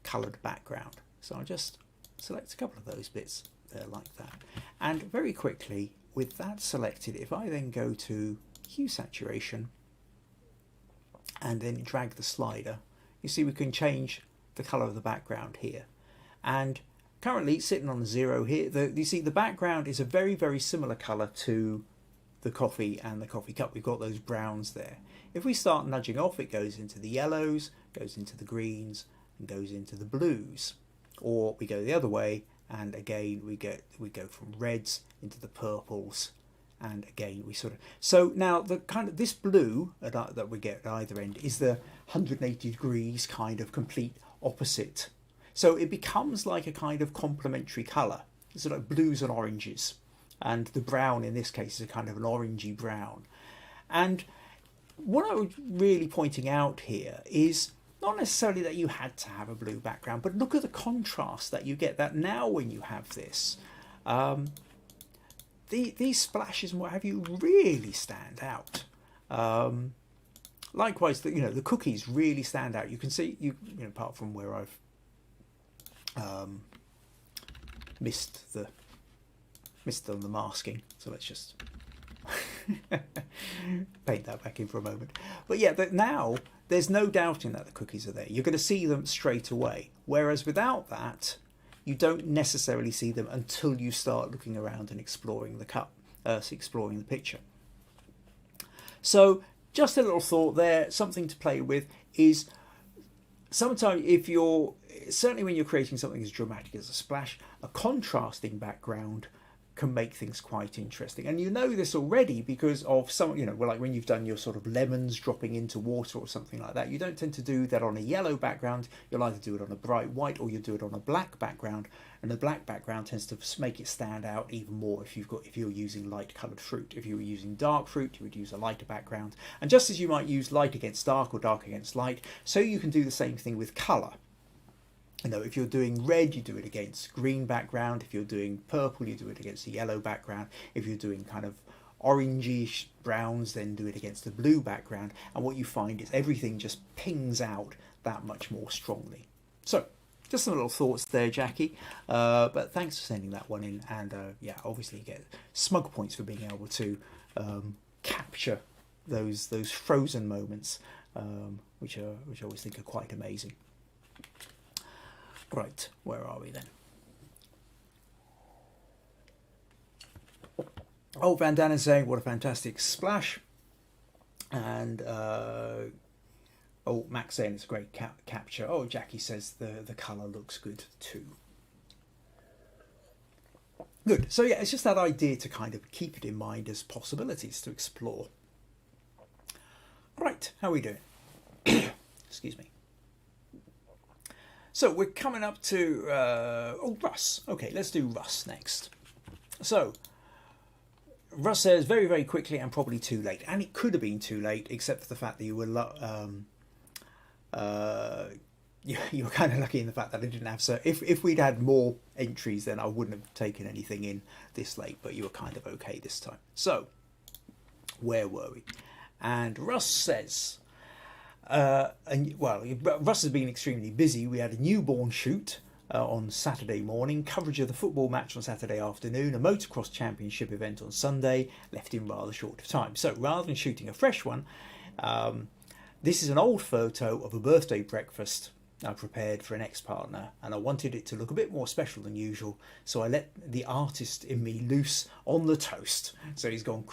coloured background. So I'll just select a couple of those bits there like that. And very quickly, with that selected, if I then go to hue saturation and then drag the slider, you see we can change the colour of the background here. And currently sitting on the 0 here, you see the background is a very, very similar colour to the coffee and the coffee cup. We've got those browns there. If we start nudging off, it goes into the yellows, goes into the greens, and goes into the blues. Or we go the other way, and again we go from reds into the purples, and again we sort of. So now the kind of this blue that we get at either end is the 180 degrees kind of complete opposite. So it becomes like a kind of complementary colour. It's sort of blues and oranges. And the brown in this case is a kind of an orangey brown. And what I was really pointing out here is not necessarily that you had to have a blue background, but look at the contrast that you get. That now when you have this, these splashes and what have you really stand out. Likewise, the cookies really stand out. You can see, apart from where I've missed on the masking, so let's just paint that back in for a moment. But yeah, now there's no doubting that the cookies are there. You're going to see them straight away, whereas without that you don't necessarily see them until you start looking around and exploring the cup, exploring the picture. So just a little thought there, something to play with is sometimes certainly when you're creating something as dramatic as a splash, a contrasting background can make things quite interesting. And you know this already because of some, like when you've done your sort of lemons dropping into water or something like that, you don't tend to do that on a yellow background. You'll either do it on a bright white or you'll do it on a black background, and the black background tends to make it stand out even more if you're using light coloured fruit. If you were using dark fruit, you would use a lighter background. And just as you might use light against dark or dark against light, so you can do the same thing with colour. If you're doing red, you do it against green background. If you're doing purple, you do it against a yellow background. If you're doing kind of orangish browns, then do it against the blue background, and what you find is everything just pings out that much more strongly. So just some little thoughts there, Jackie, but thanks for sending that one in, and yeah, obviously you get smug points for being able to capture those frozen moments, which I always think are quite amazing. Right, where are we then? Oh, Van Dan is saying, what a fantastic splash. And, oh, Max saying it's a great capture. Oh, Jackie says the colour looks good too. Good. So, yeah, it's just that idea to kind of keep it in mind as possibilities to explore. Right, how are we doing? Excuse me. So, we're coming up to, Russ. Okay, let's do Russ next. So, Russ says, very, very quickly and probably too late. And it could have been too late, except for the fact that you were you were kind of lucky in the fact that I didn't have... So if we'd had more entries, then I wouldn't have taken anything in this late. But you were kind of okay this time. So, where were we? And Russ says... Russ has been extremely busy. We had a newborn shoot on Saturday morning, coverage of the football match on Saturday afternoon, a motocross championship event on Sunday, left in rather short of time. So rather than shooting a fresh one, this is an old photo of a birthday breakfast I prepared for an ex-partner, and I wanted it to look a bit more special than usual, so I let the artist in me loose on the toast. So he's gone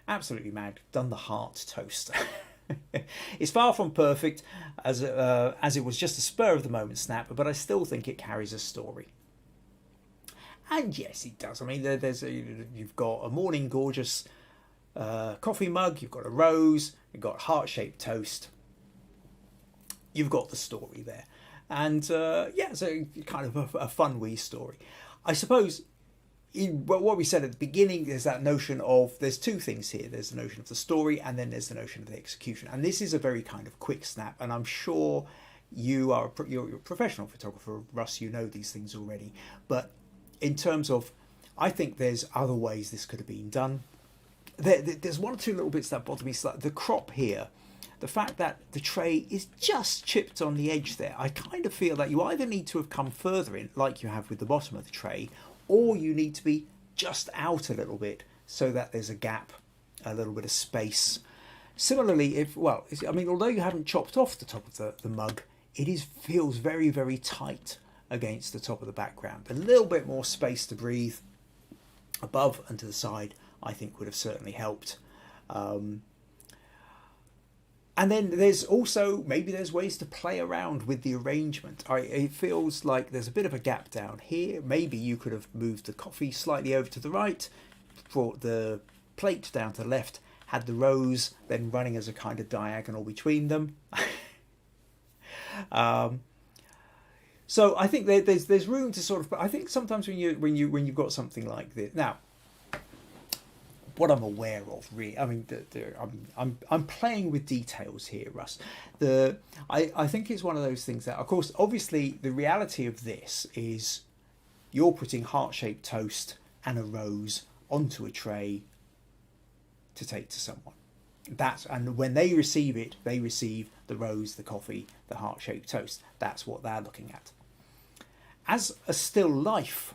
absolutely mad, done the heart toast. It's far from perfect, as it was just a spur of the moment snap, but I still think it carries a story. And yes, it does. I mean, you've got a morning gorgeous coffee mug, you've got a rose, you've got heart-shaped toast. You've got the story there, and yeah, so kind of a fun wee story, I suppose. What we said at the beginning is that notion of, there's two things here. There's the notion of the story, and then there's the notion of the execution. And this is a very kind of quick snap, and I'm sure you're a professional photographer, Russ, you know these things already. But in terms of, I think there's other ways this could have been done. There's one or two little bits that bother me slightly. The crop here, the fact that the tray is just chipped on the edge there, I kind of feel that you either need to have come further in, like you have with the bottom of the tray, or you need to be just out a little bit so that there's a gap, a little bit of space. Similarly, although you haven't chopped off the top of the mug, it feels very, very tight against the top of the background. A little bit more space to breathe above and to the side, I think, would have certainly helped. And then there's also, maybe there's ways to play around with the arrangement. It feels like there's a bit of a gap down here. Maybe you could have moved the coffee slightly over to the right, brought the plate down to the left, had the rose then running as a kind of diagonal between them. So I think there's room to sort of. I think sometimes when you've got something like this now. What I'm aware of, really, I mean, I'm playing with details here, Russ. I think it's one of those things that, of course, obviously, the reality of this is you're putting heart-shaped toast and a rose onto a tray to take to someone. And when they receive it, they receive the rose, the coffee, the heart-shaped toast. That's what they're looking at. As a still life,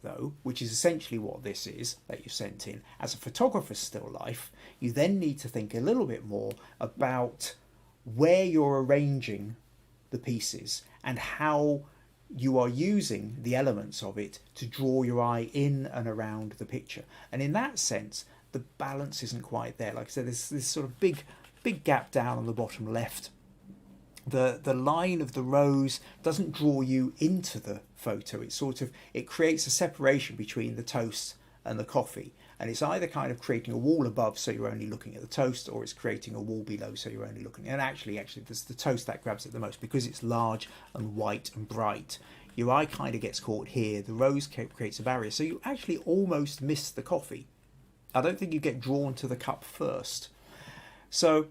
though, which is essentially what this is that you sent in, as a photographer's still life, you then need to think a little bit more about where you're arranging the pieces and how you are using the elements of it to draw your eye in and around the picture. And in that sense, the balance isn't quite there. Like I said, there's this sort of big gap down on the bottom left. The line of the rose doesn't draw you into the photo. It creates a separation between the toast and the coffee, and it's either kind of creating a wall above so you're only looking at the toast, or it's creating a wall below so you're only looking. And actually there's the toast that grabs it the most because it's large and white and bright. Your eye kind of gets caught here. The rose creates a barrier, so you actually almost miss the coffee. I don't think you get drawn to the cup first. So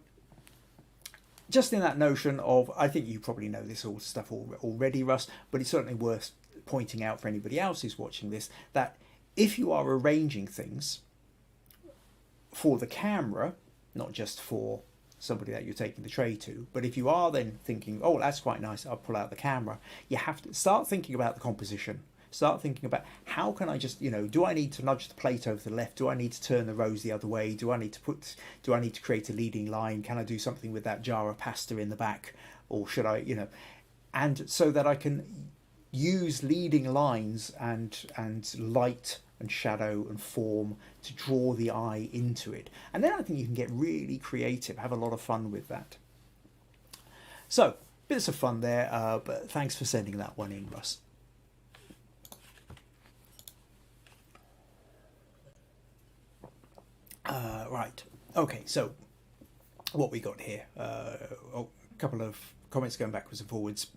just in that notion of, I think you probably know this all stuff already, Russ, but it's certainly worth pointing out for anybody else who's watching this, that if you are arranging things for the camera, not just for somebody that you're taking the tray to. But if you are then thinking, oh, that's quite nice, I'll pull out the camera, you have to start thinking about the composition. Start thinking about, how can I just, do I need to nudge the plate over to the left? Do I need to turn the rows the other way? Do I need to create a leading line? Can I do something with that jar of pasta in the back? Or should I, and so that I can use leading lines and light and shadow and form to draw the eye into it. And then I think you can get really creative, have a lot of fun with that. So, bits of fun there, but thanks for sending that one in, Russ. Right, okay, so what we got here, a couple of comments going backwards and forwards,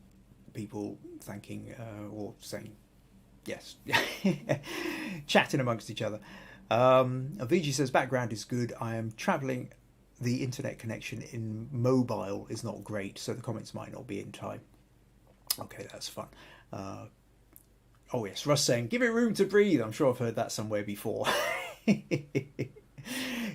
people thanking or saying yes, chatting amongst each other. Aviji says, background is good, I am travelling, the internet connection in mobile is not great, so the comments might not be in time. Okay, that's fun. Oh yes, Russ saying, give it room to breathe. I'm sure I've heard that somewhere before.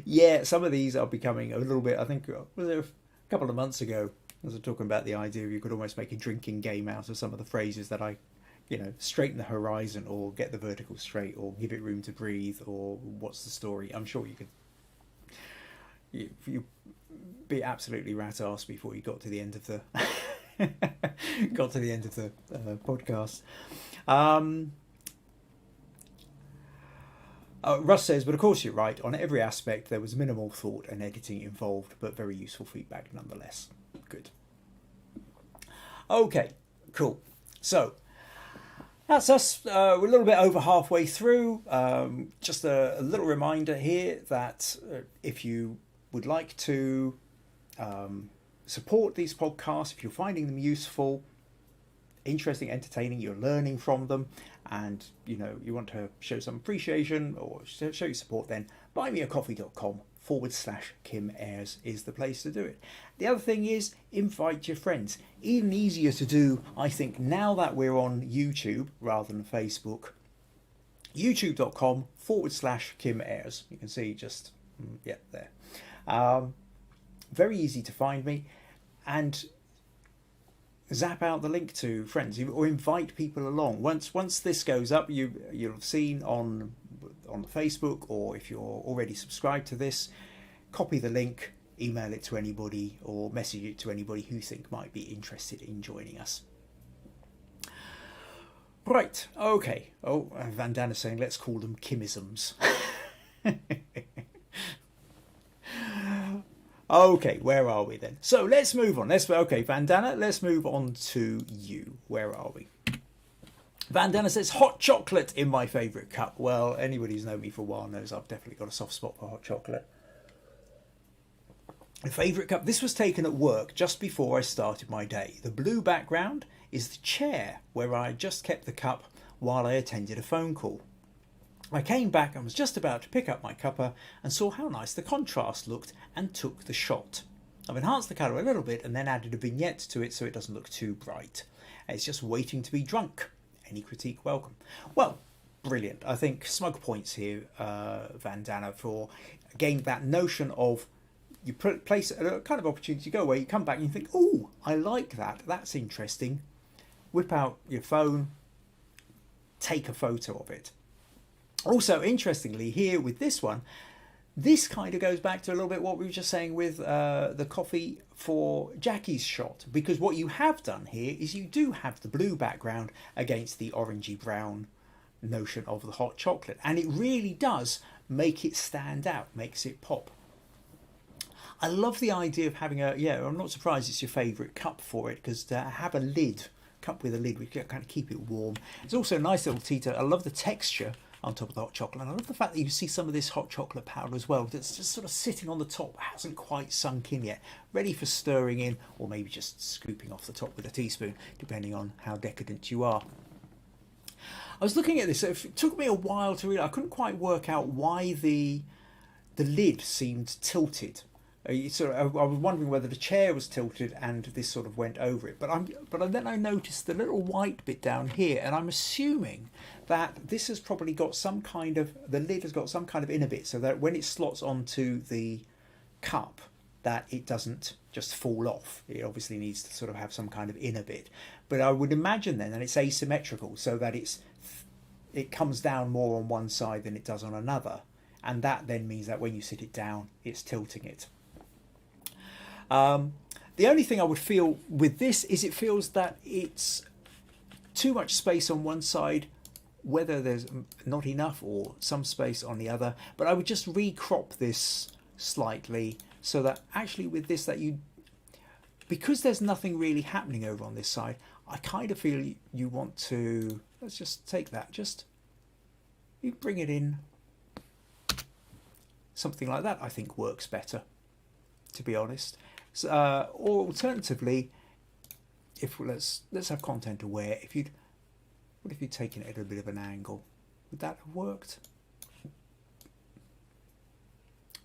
Yeah, some of these are becoming a little bit, I think, was it a couple of months ago, I was talking about the idea you could almost make a drinking game out of some of the phrases that I, straighten the horizon, or get the vertical straight, or give it room to breathe, or what's the story. I'm sure you could, you be absolutely rat-ass before you got to the end of the podcast. Russ says, but of course you're right. On every aspect, there was minimal thought and editing involved, but very useful feedback nonetheless. Good. Okay, cool. So, that's us. We're a little bit over halfway through. Just a little reminder here that if you would like to support these podcasts, if you're finding them useful, interesting, entertaining, you're learning from them, and you want to show some appreciation or show your support, then buymeacoffee.com/Kim Ayres is the place to do it. The other thing is, invite your friends. Even easier to do, I think, now that we're on YouTube rather than Facebook. youtube.com/Kim Ayres. You can see just there. Very easy to find me, and zap out the link to friends or invite people along. Once this goes up, you'll have seen on Facebook, or if you're already subscribed to this, copy the link, email it to anybody, or message it to anybody who you think might be interested in joining us. Right, okay. Oh, Vandana's saying, let's call them Kimisms. Okay, where are we then? So let's move on. Okay, Vandana, let's move on to you. Where are we? Vandana says, hot chocolate in my favourite cup. Well, anybody who's known me for a while knows I've definitely got a soft spot for hot chocolate. A favourite cup. This was taken at work just before I started my day. The blue background is the chair where I had just kept the cup while I attended a phone call. I came back and was just about to pick up my cuppa and saw how nice the contrast looked and took the shot. I've enhanced the colour a little bit and then added a vignette to it so it doesn't look too bright. It's just waiting to be drunk. Any critique welcome. Well, brilliant. I think smug points here, Vandana, for again that notion of you place a kind of opportunity to go away, you come back and you think, oh, I like that, that's interesting. Whip out your phone, take a photo of it. Also, interestingly, here with this one, this kind of goes back to a little bit what we were just saying with the coffee for Jackie's shot, because what you have done here is you do have the blue background against the orangey brown notion of the hot chocolate, and it really does make it stand out, makes it pop. I love the idea of having I'm not surprised it's your favourite cup for it, because to have a cup with a lid, we can kind of keep it warm. It's also a nice little teeter. I love the texture on top of the hot chocolate, and I love the fact that you see some of this hot chocolate powder as well that's just sort of sitting on the top, hasn't quite sunk in yet, ready for stirring in, or maybe just scooping off the top with a teaspoon, depending on how decadent you are. I was looking at this, it took me a while to realize, I couldn't quite work out why the lid seemed tilted, I was wondering whether the chair was tilted and this sort of went over it. But then I noticed the little white bit down here, and I'm assuming that this has probably got some kind of, the lid has got some kind of inner bit, so that when it slots onto the cup, that it doesn't just fall off. It obviously needs to sort of have some kind of inner bit. But I would imagine then that it's asymmetrical, so that it comes down more on one side than it does on another. And that then means that when you sit it down, it's tilting it. The only thing I would feel with this is it feels that it's too much space on one side, whether there's not enough or some space on the other. But I would just recrop this slightly so that actually with this, that because there's nothing really happening over on this side, I kind of feel you want to, let's just take that, you bring it in. Something like that I think works better, to be honest. Or alternatively, if let's have content aware. What if you'd taken it at a bit of an angle? Would that have worked?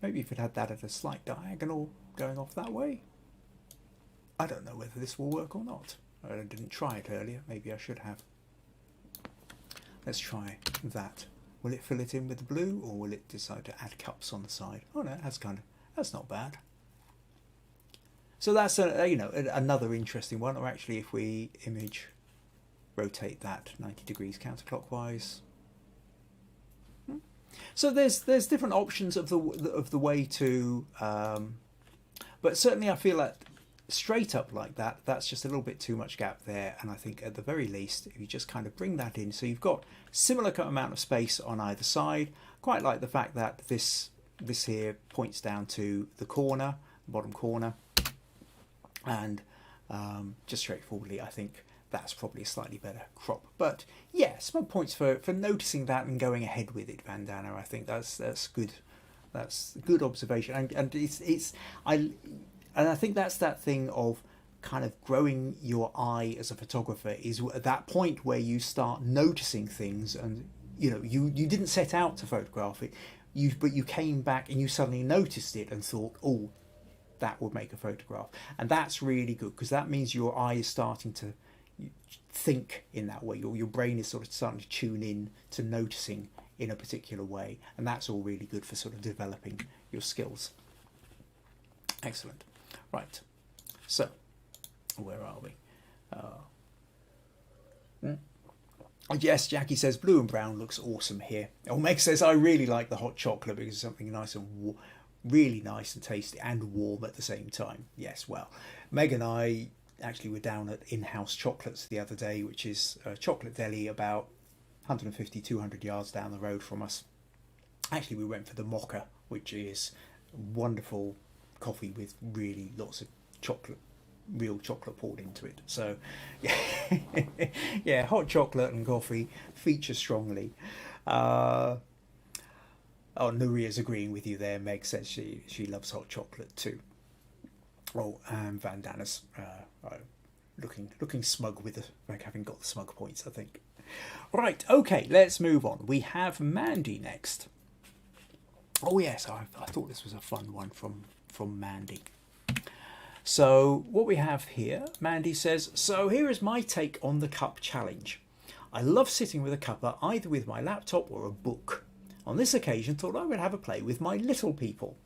Maybe if it had that at a slight diagonal going off that way. I don't know whether this will work or not. I didn't try it earlier. Maybe I should have. Let's try that. Will it fill it in with the blue, or will it decide to add cups on the side? Oh no, that's not bad. So that's another interesting one. Or actually, if we rotate that 90 degrees counterclockwise. So there's different options of the way to, but certainly I feel like straight up like that, that's just a little bit too much gap there. And I think at the very least, if you just kind of bring that in, so you've got similar amount of space on either side. Quite like the fact that this here points down to the corner, the bottom corner, and just straightforwardly, I think that's probably a slightly better crop. But yeah, some points for noticing that and going ahead with it, Bandana. I think that's good. That's a good observation, and I think that's that thing of kind of growing your eye as a photographer, is at that point where you start noticing things, and you didn't set out to photograph it, but you came back and you suddenly noticed it and thought, oh, that would make a photograph. And that's really good, because that means your eye is starting to think in that way. Your brain is sort of starting to tune in to noticing in a particular way, and that's all really good for sort of developing your skills. Excellent. Right, so where are we? Yes, Jackie says blue and brown looks awesome here. Oh, Meg says I really like the hot chocolate because it's something nice and really nice and tasty and warm at the same time. Yes, well, Meg and I actually were down at In-House Chocolates the other day, which is a chocolate deli about 150-200 yards down the road from us. Actually, we went for the mocha, which is wonderful coffee with really lots of chocolate, real chocolate poured into it. So yeah, yeah, hot chocolate and coffee feature strongly. Oh, Nuria's agreeing with you there. Meg says she loves hot chocolate too. Oh, Vandana's looking smug with like having got the smug points, I think. Right, okay, let's move on. We have Mandy next. Oh yes, I thought this was a fun one from Mandy. So what we have here, Mandy says, so here is my take on the cup challenge. I love sitting with a cuppa, either with my laptop or a book. On this occasion, thought I would have a play with my little people.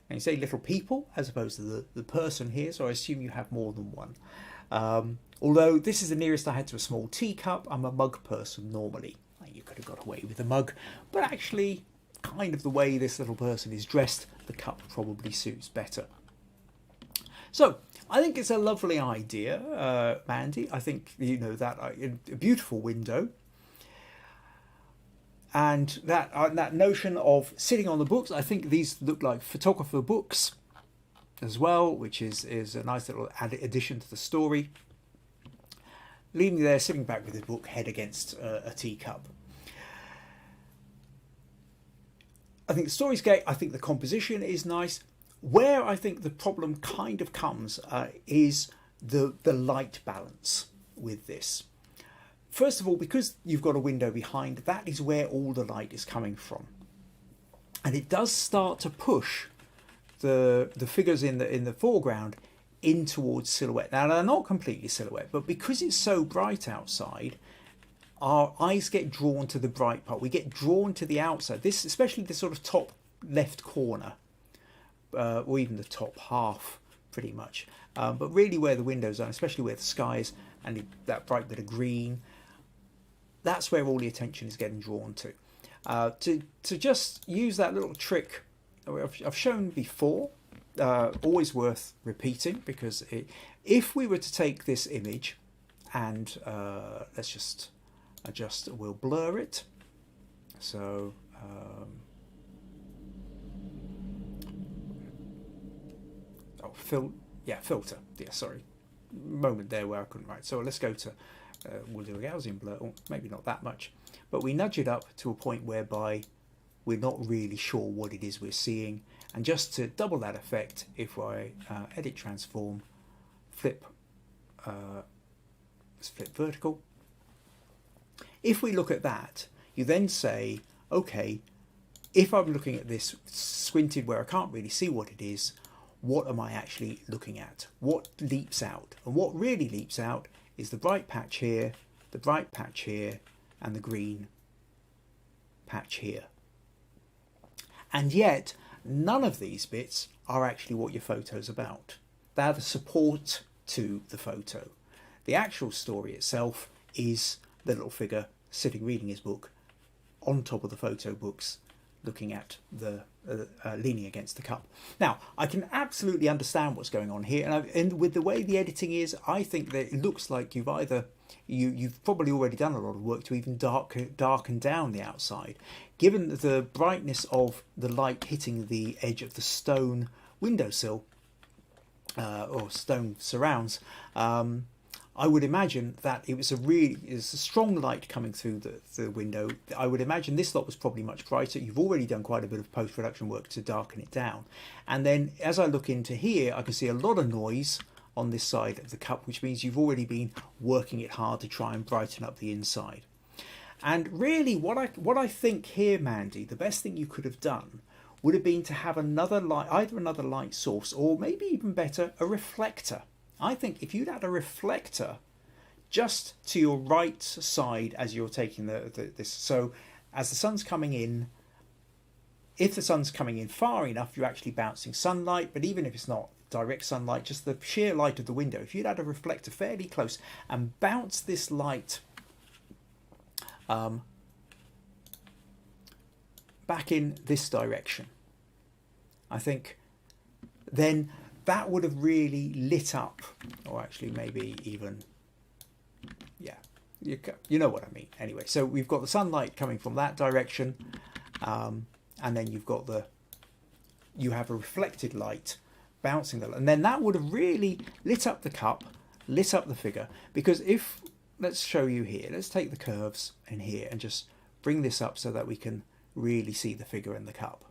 And you say little people as opposed to the person here, so I assume you have more than one. Although this is the nearest I had to a small teacup. I'm a mug person normally. You could have got away with a mug, but actually kind of the way this little person is dressed, the cup probably suits better. So I think it's a lovely idea, Mandy. I think that a beautiful window, and that notion of sitting on the books. I think these look like photographer books as well, which is a nice little addition to the story. Leaning there, sitting back with his book, head against a teacup. I think the story's great. I think the composition is nice. Where I think the problem kind of comes is the light balance with this. First of all, because you've got a window behind, that is where all the light is coming from. And it does start to push the figures in the foreground in towards silhouette. Now they're not completely silhouette, but because it's so bright outside, our eyes get drawn to the bright part. We get drawn to the outside. This, especially the sort of top left corner, or even the top half, pretty much. But really where the windows are, especially where the sky is, and that bright bit of green, that's where all the attention is getting drawn to. To just use that little trick I've shown before, always worth repeating, because if we were to take this image and let's just adjust, we'll blur it. So filter. Yeah, sorry, moment there where I couldn't write. So let's go to we'll do a Gaussian blur, or maybe not that much, but we nudge it up to a point whereby we're not really sure what it is we're seeing. And just to double that effect, if I edit transform, flip vertical, if we look at that, you then say, okay, if I'm looking at this squinted where I can't really see what it is, what am I actually looking at? What leaps out? And what really leaps out is the bright patch here, the bright patch here, and the green patch here. And yet, none of these bits are actually what your photo's about. They're the support to the photo. The actual story itself is the little figure sitting reading his book on top of the photo books, looking at the leaning against the cup. Now, I can absolutely understand what's going on here, and with the way the editing is, I think that it looks like you've probably already done a lot of work to even darken down the outside. Given the brightness of the light hitting the edge of the stone windowsill or stone surrounds, I would imagine that it was a strong light coming through the window. I would imagine this lot was probably much brighter. You've already done quite a bit of post-production work to darken it down. And then as I look into here, I can see a lot of noise on this side of the cup, which means you've already been working it hard to try and brighten up the inside. And really what I think here, Mandy, the best thing you could have done would have been to have another light, either another light source, or maybe even better, a reflector. I think if you'd had a reflector just to your right side as you're taking this, so as the sun's coming in, if the sun's coming in far enough, you're actually bouncing sunlight. But even if it's not direct sunlight, just the sheer light of the window, if you'd had a reflector fairly close and bounce this light back in this direction, I think then that would have really lit up, or actually maybe even, yeah, you know what I mean. Anyway, so we've got the sunlight coming from that direction, and then you have a reflected light bouncing and then that would have really lit up the cup, lit up the figure. Because if, let's show you here, let's take the curves in here and just bring this up so that we can really see the figure in the cup.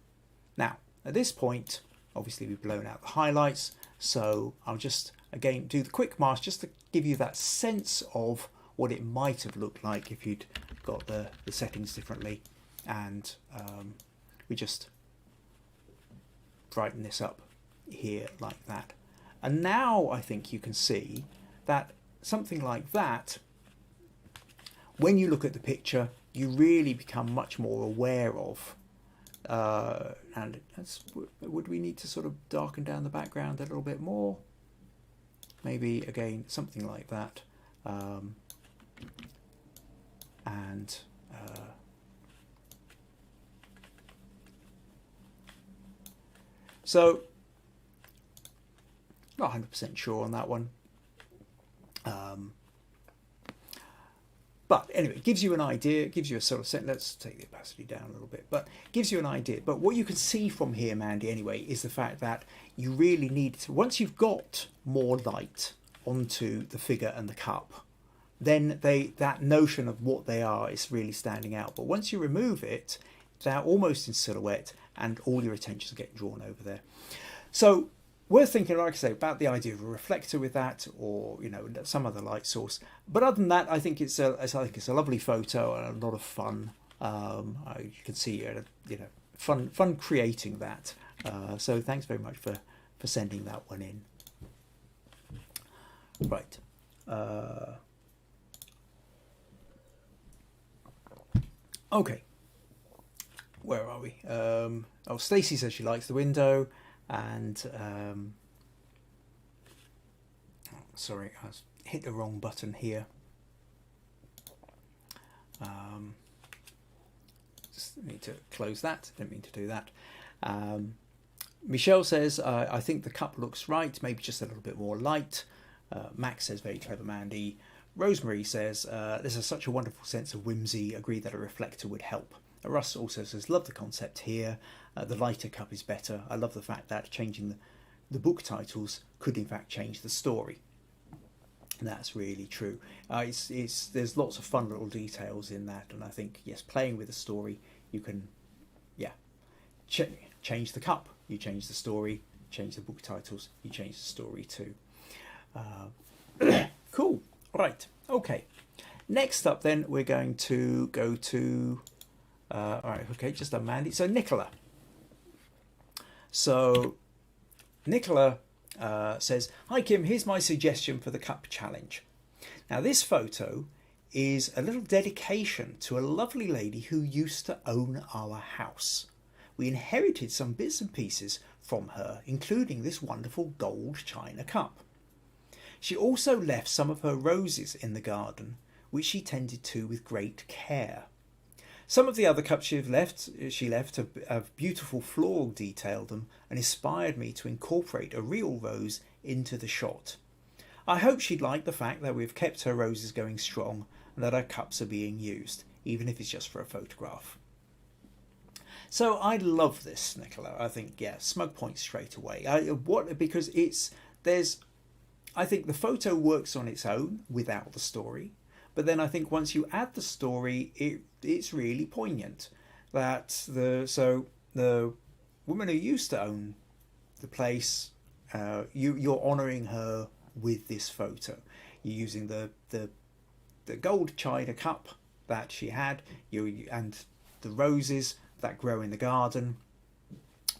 Now, at this point, obviously we've blown out the highlights, so I'll just again do the quick mask just to give you that sense of what it might have looked like if you'd got the settings differently. And we just brighten this up here like that. And now I think you can see that something like that, when you look at the picture, you really become much more aware of. And would we need to sort of darken down the background a little bit more? Maybe again something like that. So not 100% sure on that one. But anyway, it gives you an idea, it gives you a sort of sense. Let's take the opacity down a little bit, but gives you an idea. But what you can see from here, Mandy, anyway, is the fact that you really need to, once you've got more light onto the figure and the cup, then that notion of what they are is really standing out. But once you remove it, they're almost in silhouette and all your attention is getting drawn over there. So worth thinking, like I say, about the idea of a reflector with that, or some other light source. But other than that, I think it's a lovely photo and a lot of fun. You can see fun creating that, So thanks very much for sending that one in. Right. Okay. Where are we? Oh, Stacey says she likes the window, and sorry, I hit the wrong button here. Just need to close that. Didn't mean to do that. Michelle says, I think the cup looks right, maybe just a little bit more light. Max says, very clever, Mandy. Rosemary says, this has such a wonderful sense of whimsy. Agree that a reflector would help. Russ also says, love the concept here. The lighter cup is better. I love the fact that changing the book titles could in fact change the story. And that's really true. There's lots of fun little details in that, and I think, yes, playing with the story, you can, yeah, change the cup, you change the story, change the book titles, you change the story too. Cool. Right. Okay. Next up, then we're going to go to. All right. Okay. Just a Mandy. So Nicola. So Nicola says, "Hi Kim. Here's my suggestion for the cup challenge. Now this photo is a little dedication to a lovely lady who used to own our house. We inherited some bits and pieces from her, including this wonderful gold china cup. She also left some of her roses in the garden, which she tended to with great care. Some of the other cups she left have beautiful floral detail them and inspired me to incorporate a real rose into the shot. I hope she'd like the fact that we've kept her roses going strong and that her cups are being used, even if it's just for a photograph." So I love this, Nicola. I think, yeah, smug point straight away. Because I think the photo works on its own without the story, but then I think once you add the story, it's really poignant. That the woman who used to own the place, you're honouring her with this photo. You're using the gold china cup that she had, and the roses that grow in the garden.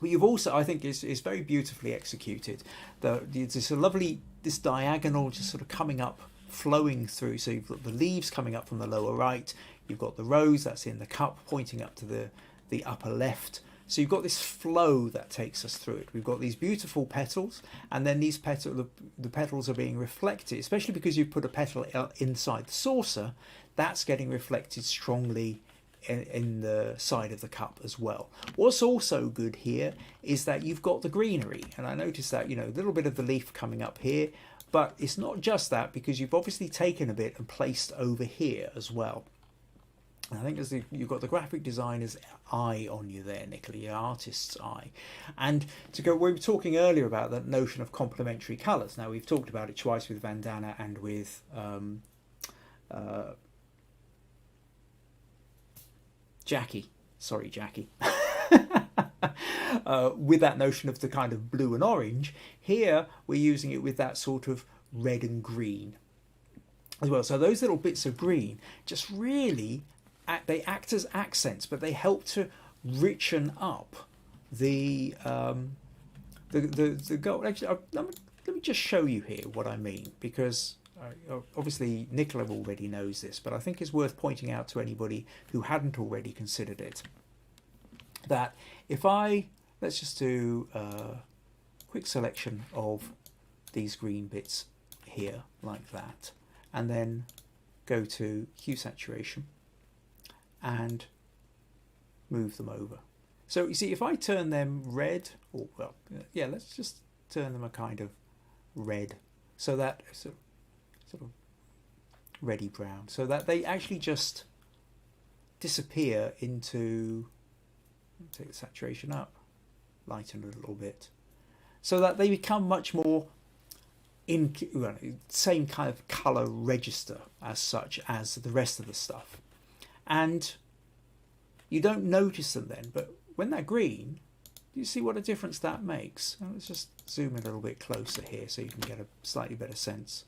But you've also, I think, is very beautifully executed. There's a lovely, this diagonal just sort of coming up, flowing through. So you've got the leaves coming up from the lower right. You've got the rose that's in the cup pointing up to the upper left. So you've got this flow that takes us through it. We've got these beautiful petals, and then these the petals are being reflected, especially because you've put a petal inside the saucer. That's getting reflected strongly in the side of the cup as well. What's also good here is that you've got the greenery, and I noticed that, a little bit of the leaf coming up here, but it's not just that, because you've obviously taken a bit and placed over here as well. And I think you've got the graphic designer's eye on you there, Nicola, your artist's eye. And we were talking earlier about that notion of complementary colours. Now we've talked about it twice with Vandana and with Jackie. Sorry, Jackie. With that notion of the kind of blue and orange, here we're using it with that sort of red and green as well. So those little bits of green just really, they act as accents, but they help to richen up the gold. Actually, let me just show you here what I mean, because obviously Nicola already knows this, but I think it's worth pointing out to anybody who hadn't already considered it, that if let's just do a quick selection of these green bits here like that, and then go to hue saturation and move them over. So you see, if I turn them red, or let's just turn them a kind of red, so that sort of reddy brown, so that they actually just disappear into, take the saturation up, lighten a little bit, so that they become much more same kind of colour register as such as the rest of the stuff. And you don't notice them then, but when they're green, you see what a difference that makes. Now let's just zoom in a little bit closer here so you can get a slightly better sense,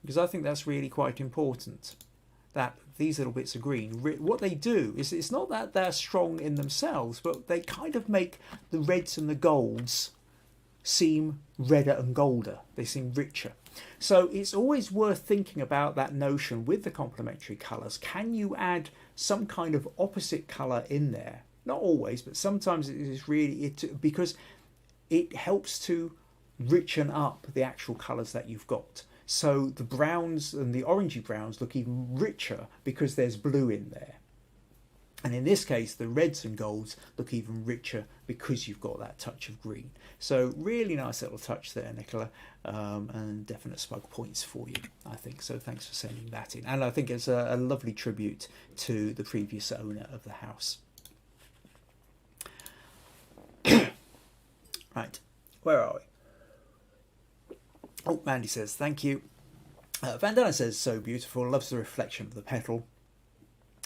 because I think that's really quite important, that these little bits of green, what they do is, it's not that they're strong in themselves, but they kind of make the reds and the golds seem redder and golder. They seem richer. So it's always worth thinking about that notion with the complementary colours. Can you add some kind of opposite colour in there? Not always, but sometimes it is really, because it helps to richen up the actual colours that you've got. So the browns and the orangey browns look even richer because there's blue in there. And in this case, the reds and golds look even richer because you've got that touch of green. So really nice little touch there, Nicola, and definite smug points for you, I think. So thanks for sending that in. And I think it's a lovely tribute to the previous owner of the house. Right, where are we? Oh, Mandy says, thank you. Vandana says, so beautiful, loves the reflection of the petal.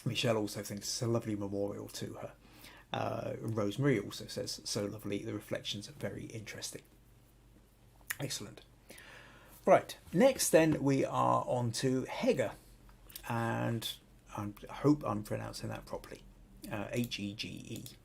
Michelle also thinks it's a lovely memorial to her. Rosemary also says, so lovely, the reflections are very interesting. Excellent. Right, next then we are on to Hege, and I hope I'm pronouncing that properly. Hege.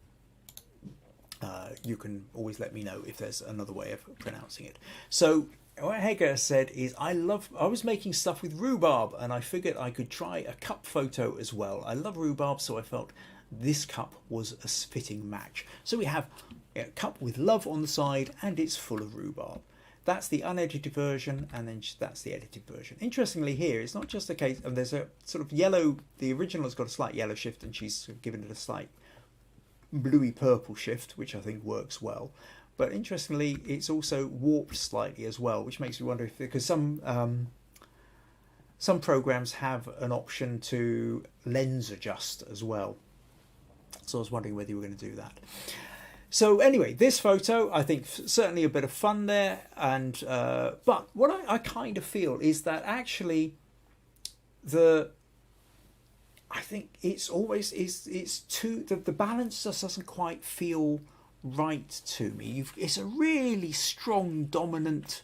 You can always let me know if there's another way of pronouncing it. So what Hege said is, I was making stuff with rhubarb and I figured I could try a cup photo as well. I love rhubarb, so I felt this cup was a fitting match. So we have a cup with love on the side and it's full of rhubarb. That's the unedited version, and then that's the edited version. Interestingly here, it's not just a case of, there's a sort of yellow, the original has got a slight yellow shift and she's given it a slight bluey purple shift, which I think works well. But interestingly, it's also warped slightly as well, which makes me wonder if, because some programs have an option to lens adjust as well. So I was wondering whether you were going to do that. So anyway, this photo, I think certainly a bit of fun there. And but what I kind of feel is that actually I think it's always the balance just doesn't quite feel right to me. It's a really strong dominant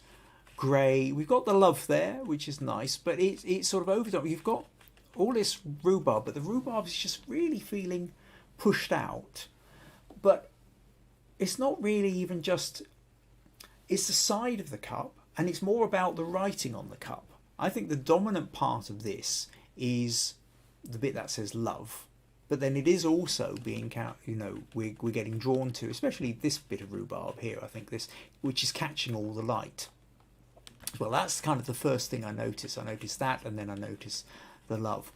grey. We've got the love there, which is nice, but it's sort of overdone. You've got all this rhubarb, but the rhubarb is just really feeling pushed out. But it's not really even just, it's the side of the cup, and it's more about the writing on the cup. I think the dominant part of this is the bit that says love, but then it is also being, we're getting drawn to, especially this bit of rhubarb here, I think this, which is catching all the light. Well, that's kind of the first thing I notice. I notice that, and then I notice the love.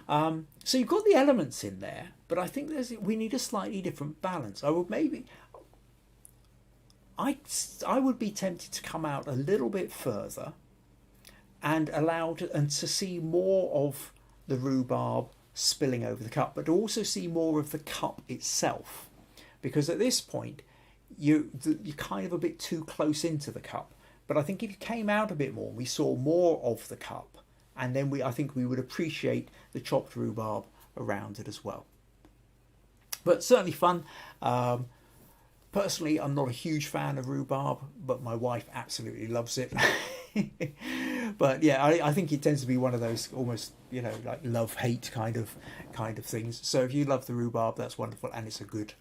So you've got the elements in there, but I think we need a slightly different balance. I would be tempted to come out a little bit further and to see more of the rhubarb spilling over the cup, but to also see more of the cup itself, because at this point you're kind of a bit too close into the cup. But I think if you came out a bit more, we saw more of the cup, and then I think we would appreciate the chopped rhubarb around it as well. But certainly fun. Personally, I'm not a huge fan of rhubarb, but my wife absolutely loves it. But yeah, I think it tends to be one of those almost, like love-hate kind of things. So if you love the rhubarb, that's wonderful, and it's a good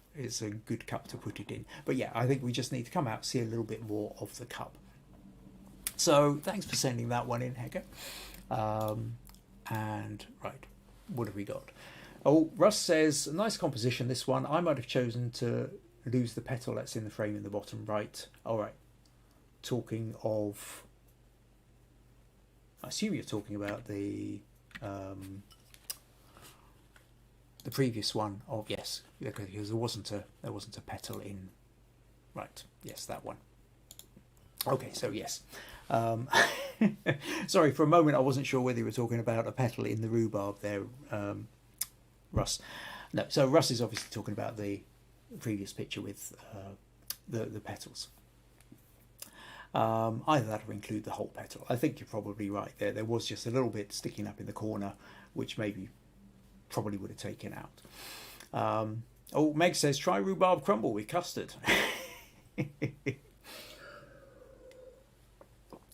cup to put it in. But yeah, I think we just need to come out, see a little bit more of the cup. So thanks for sending that one in, Hege. And right, what have we got? Oh, Russ says, nice composition, this one. I might have chosen to lose the petal that's in the frame in the bottom right. All right. Talking of, I assume you're talking about the previous one. Oh yes, because there wasn't a petal in. Right. Yes, that one. Okay, so yes. Sorry, for a moment I wasn't sure whether you were talking about a petal in the rhubarb there, Russ. No, so Russ is obviously talking about the previous picture with the petals. Either that or include the whole petal. I think you're probably right there. There was just a little bit sticking up in the corner, which probably would have taken out. Oh, Meg says, try rhubarb crumble with custard.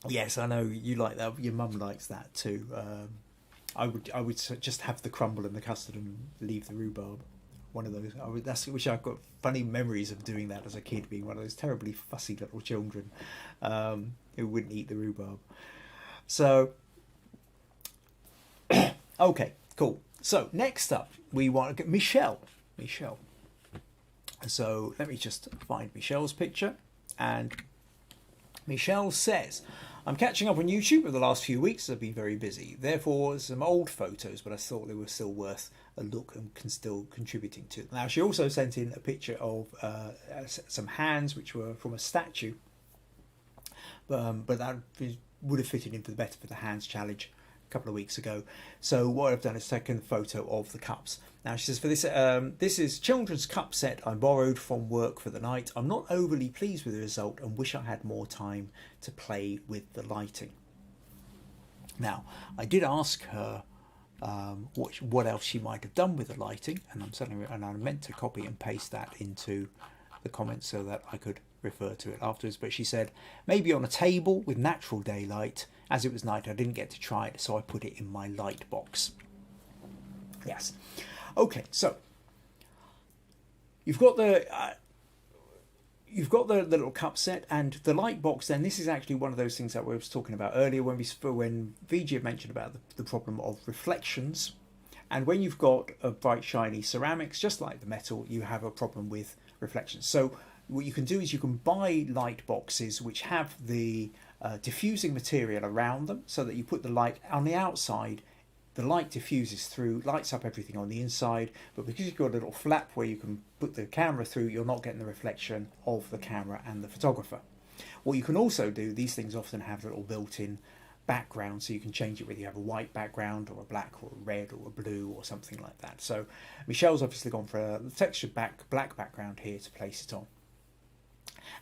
Yes, I know you like that. Your mum likes that too. I would just have the crumble and the custard and leave the rhubarb. One of those. That's which I've got funny memories of doing that as a kid, being one of those terribly fussy little children who wouldn't eat the rhubarb. So, okay, cool. So next up, we want to get Michelle. So let me just find Michelle's picture, and Michelle says, I'm catching up on YouTube over the last few weeks. I've been very busy. Therefore, some old photos, but I thought they were still worth a look and still contributing to it. Now, she also sent in a picture of some hands, which were from a statue. But that would have fitted in better for the hands challenge a couple of weeks ago. So what I've done is taken a photo of the cups. Now she says, for this, this is children's cup set I borrowed from work for the night. I'm not overly pleased with the result and wish I had more time to play with the lighting. Now, I did ask her what else she might have done with the lighting, and I meant to copy and paste that into the comments so that I could refer to it afterwards, but she said maybe on a table with natural daylight. As it was night, I didn't get to try it, so I put it in my light box. Yes. Okay, so you've got the little cup set and the light box. Then this is actually one of those things that we was talking about earlier when VG mentioned about the problem of reflections. And when you've got a bright shiny ceramics, just like the metal, you have a problem with reflections. So what you can do is you can buy light boxes which have the diffusing material around them, so that you put the light on the outside, the light diffuses through, lights up everything on the inside, but because you've got a little flap where you can put the camera through, you're not getting the reflection of the camera and the photographer. What you can also do, these things often have a little built-in background, so you can change it whether you have a white background or a black or a red or a blue or something like that. So Michelle's obviously gone for a textured black background here to place it on.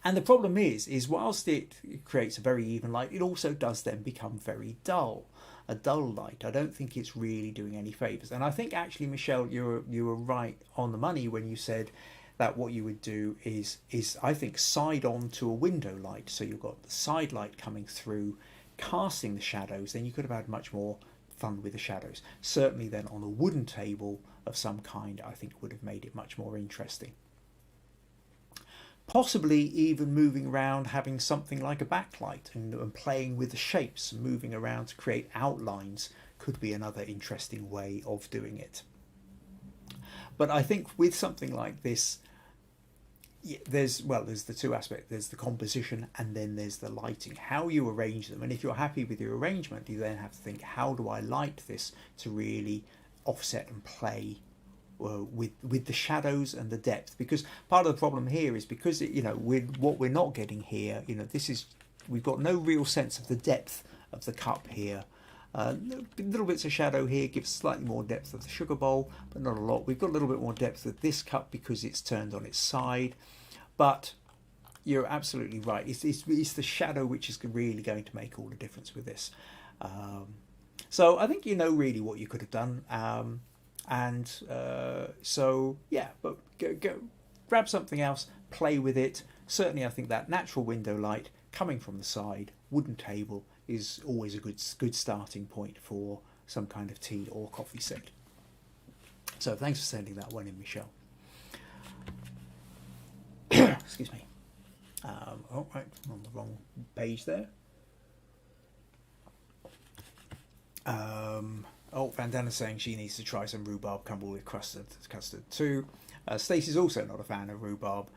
And the problem is whilst it creates a very even light, it also does then become very dull. A dull light. I don't think it's really doing any favours. And I think actually, Michelle, you were right on the money when you said that what you would do is I think side on to a window light. So you've got the side light coming through, casting the shadows. Then you could have had much more fun with the shadows. Certainly then on a wooden table of some kind, I think would have made it much more interesting. Possibly even moving around, having something like a backlight and playing with the shapes, moving around to create outlines could be another interesting way of doing it. But I think with something like this, there's the two aspects. There's the composition and then there's the lighting, how you arrange them. And if you're happy with your arrangement, you then have to think, how do I light this to really offset and play with the shadows and the depth? Because part of the problem here is because what we're not getting here, we've got no real sense of the depth of the cup here. Little bits of shadow here gives slightly more depth of the sugar bowl, but not a lot. We've got a little bit more depth of this cup because it's turned on its side, but you're absolutely right. It's the shadow which is really going to make all the difference with this. So I think really what you could have done. So yeah, but go grab something else, play with it. Certainly I think that natural window light coming from the side, wooden table, is always a good starting point for some kind of tea or coffee set. So thanks for sending that one in, Michelle. Excuse me. Oh, right, on the wrong page there. Vandana's saying she needs to try some rhubarb crumble with custard too. Stacey's also not a fan of rhubarb,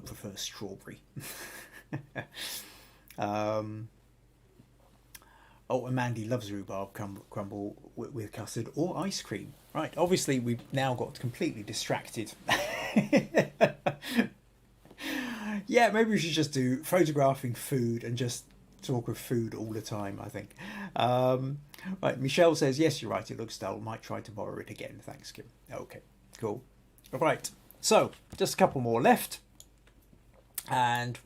prefers strawberry. And Mandy loves rhubarb crumble with custard or ice cream. Right, obviously we've now got completely distracted. Yeah, maybe we should just do photographing food and just talk of food all the time, I think. Right, Michelle says, yes, you're right, it looks dull. Might try to borrow it again. Thanks, Kim. Okay, cool. All right, so just a couple more left. And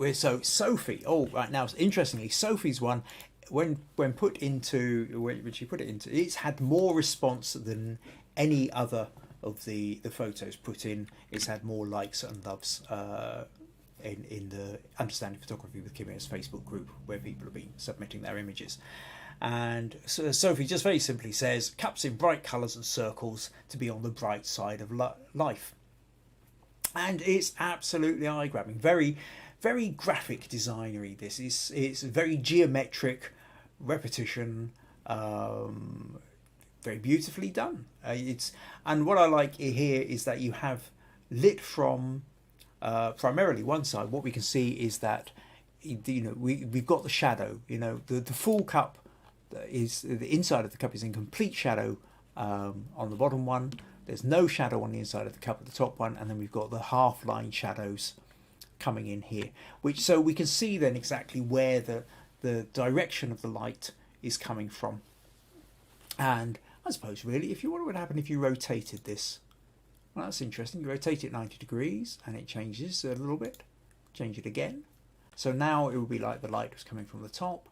Sophie. Oh, right, now, interestingly, Sophie's one, when she put it into, it's had more response than any other of the photos put in. It's had more likes and loves in the Understanding Photography with Kim Ayres Facebook group, where people have been submitting their images. And Sophie just very simply says, cups in bright colours and circles to be on the bright side of life. And it's absolutely eye-grabbing. Very, very graphic designery. It's very geometric repetition, very beautifully done. And what I like here is that you have lit from primarily one side. What we can see is that we've got the shadow. The full cup is the inside of the cup is in complete shadow on the bottom one. There's no shadow on the inside of the cup at the top one, and then we've got the half line shadows coming in here, so we can see then exactly where the direction of the light is coming from. And I suppose really, what would happen if you rotated this? Well, that's interesting. You rotate it 90 degrees and it changes a little bit. Change it again. So now it would be like the light was coming from the top.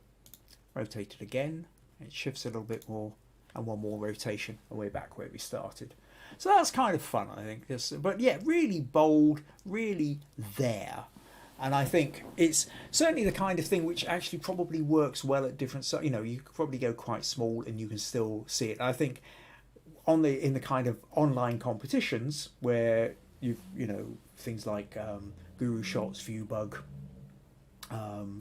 Rotate it again. It shifts a little bit more, and one more rotation away back where we started. So that's kind of fun, I think. But yeah, really bold, really there. And I think it's certainly the kind of thing which actually probably works well at different, you could probably go quite small and you can still see it. I think in the kind of online competitions where things like Guru Shots, Viewbug,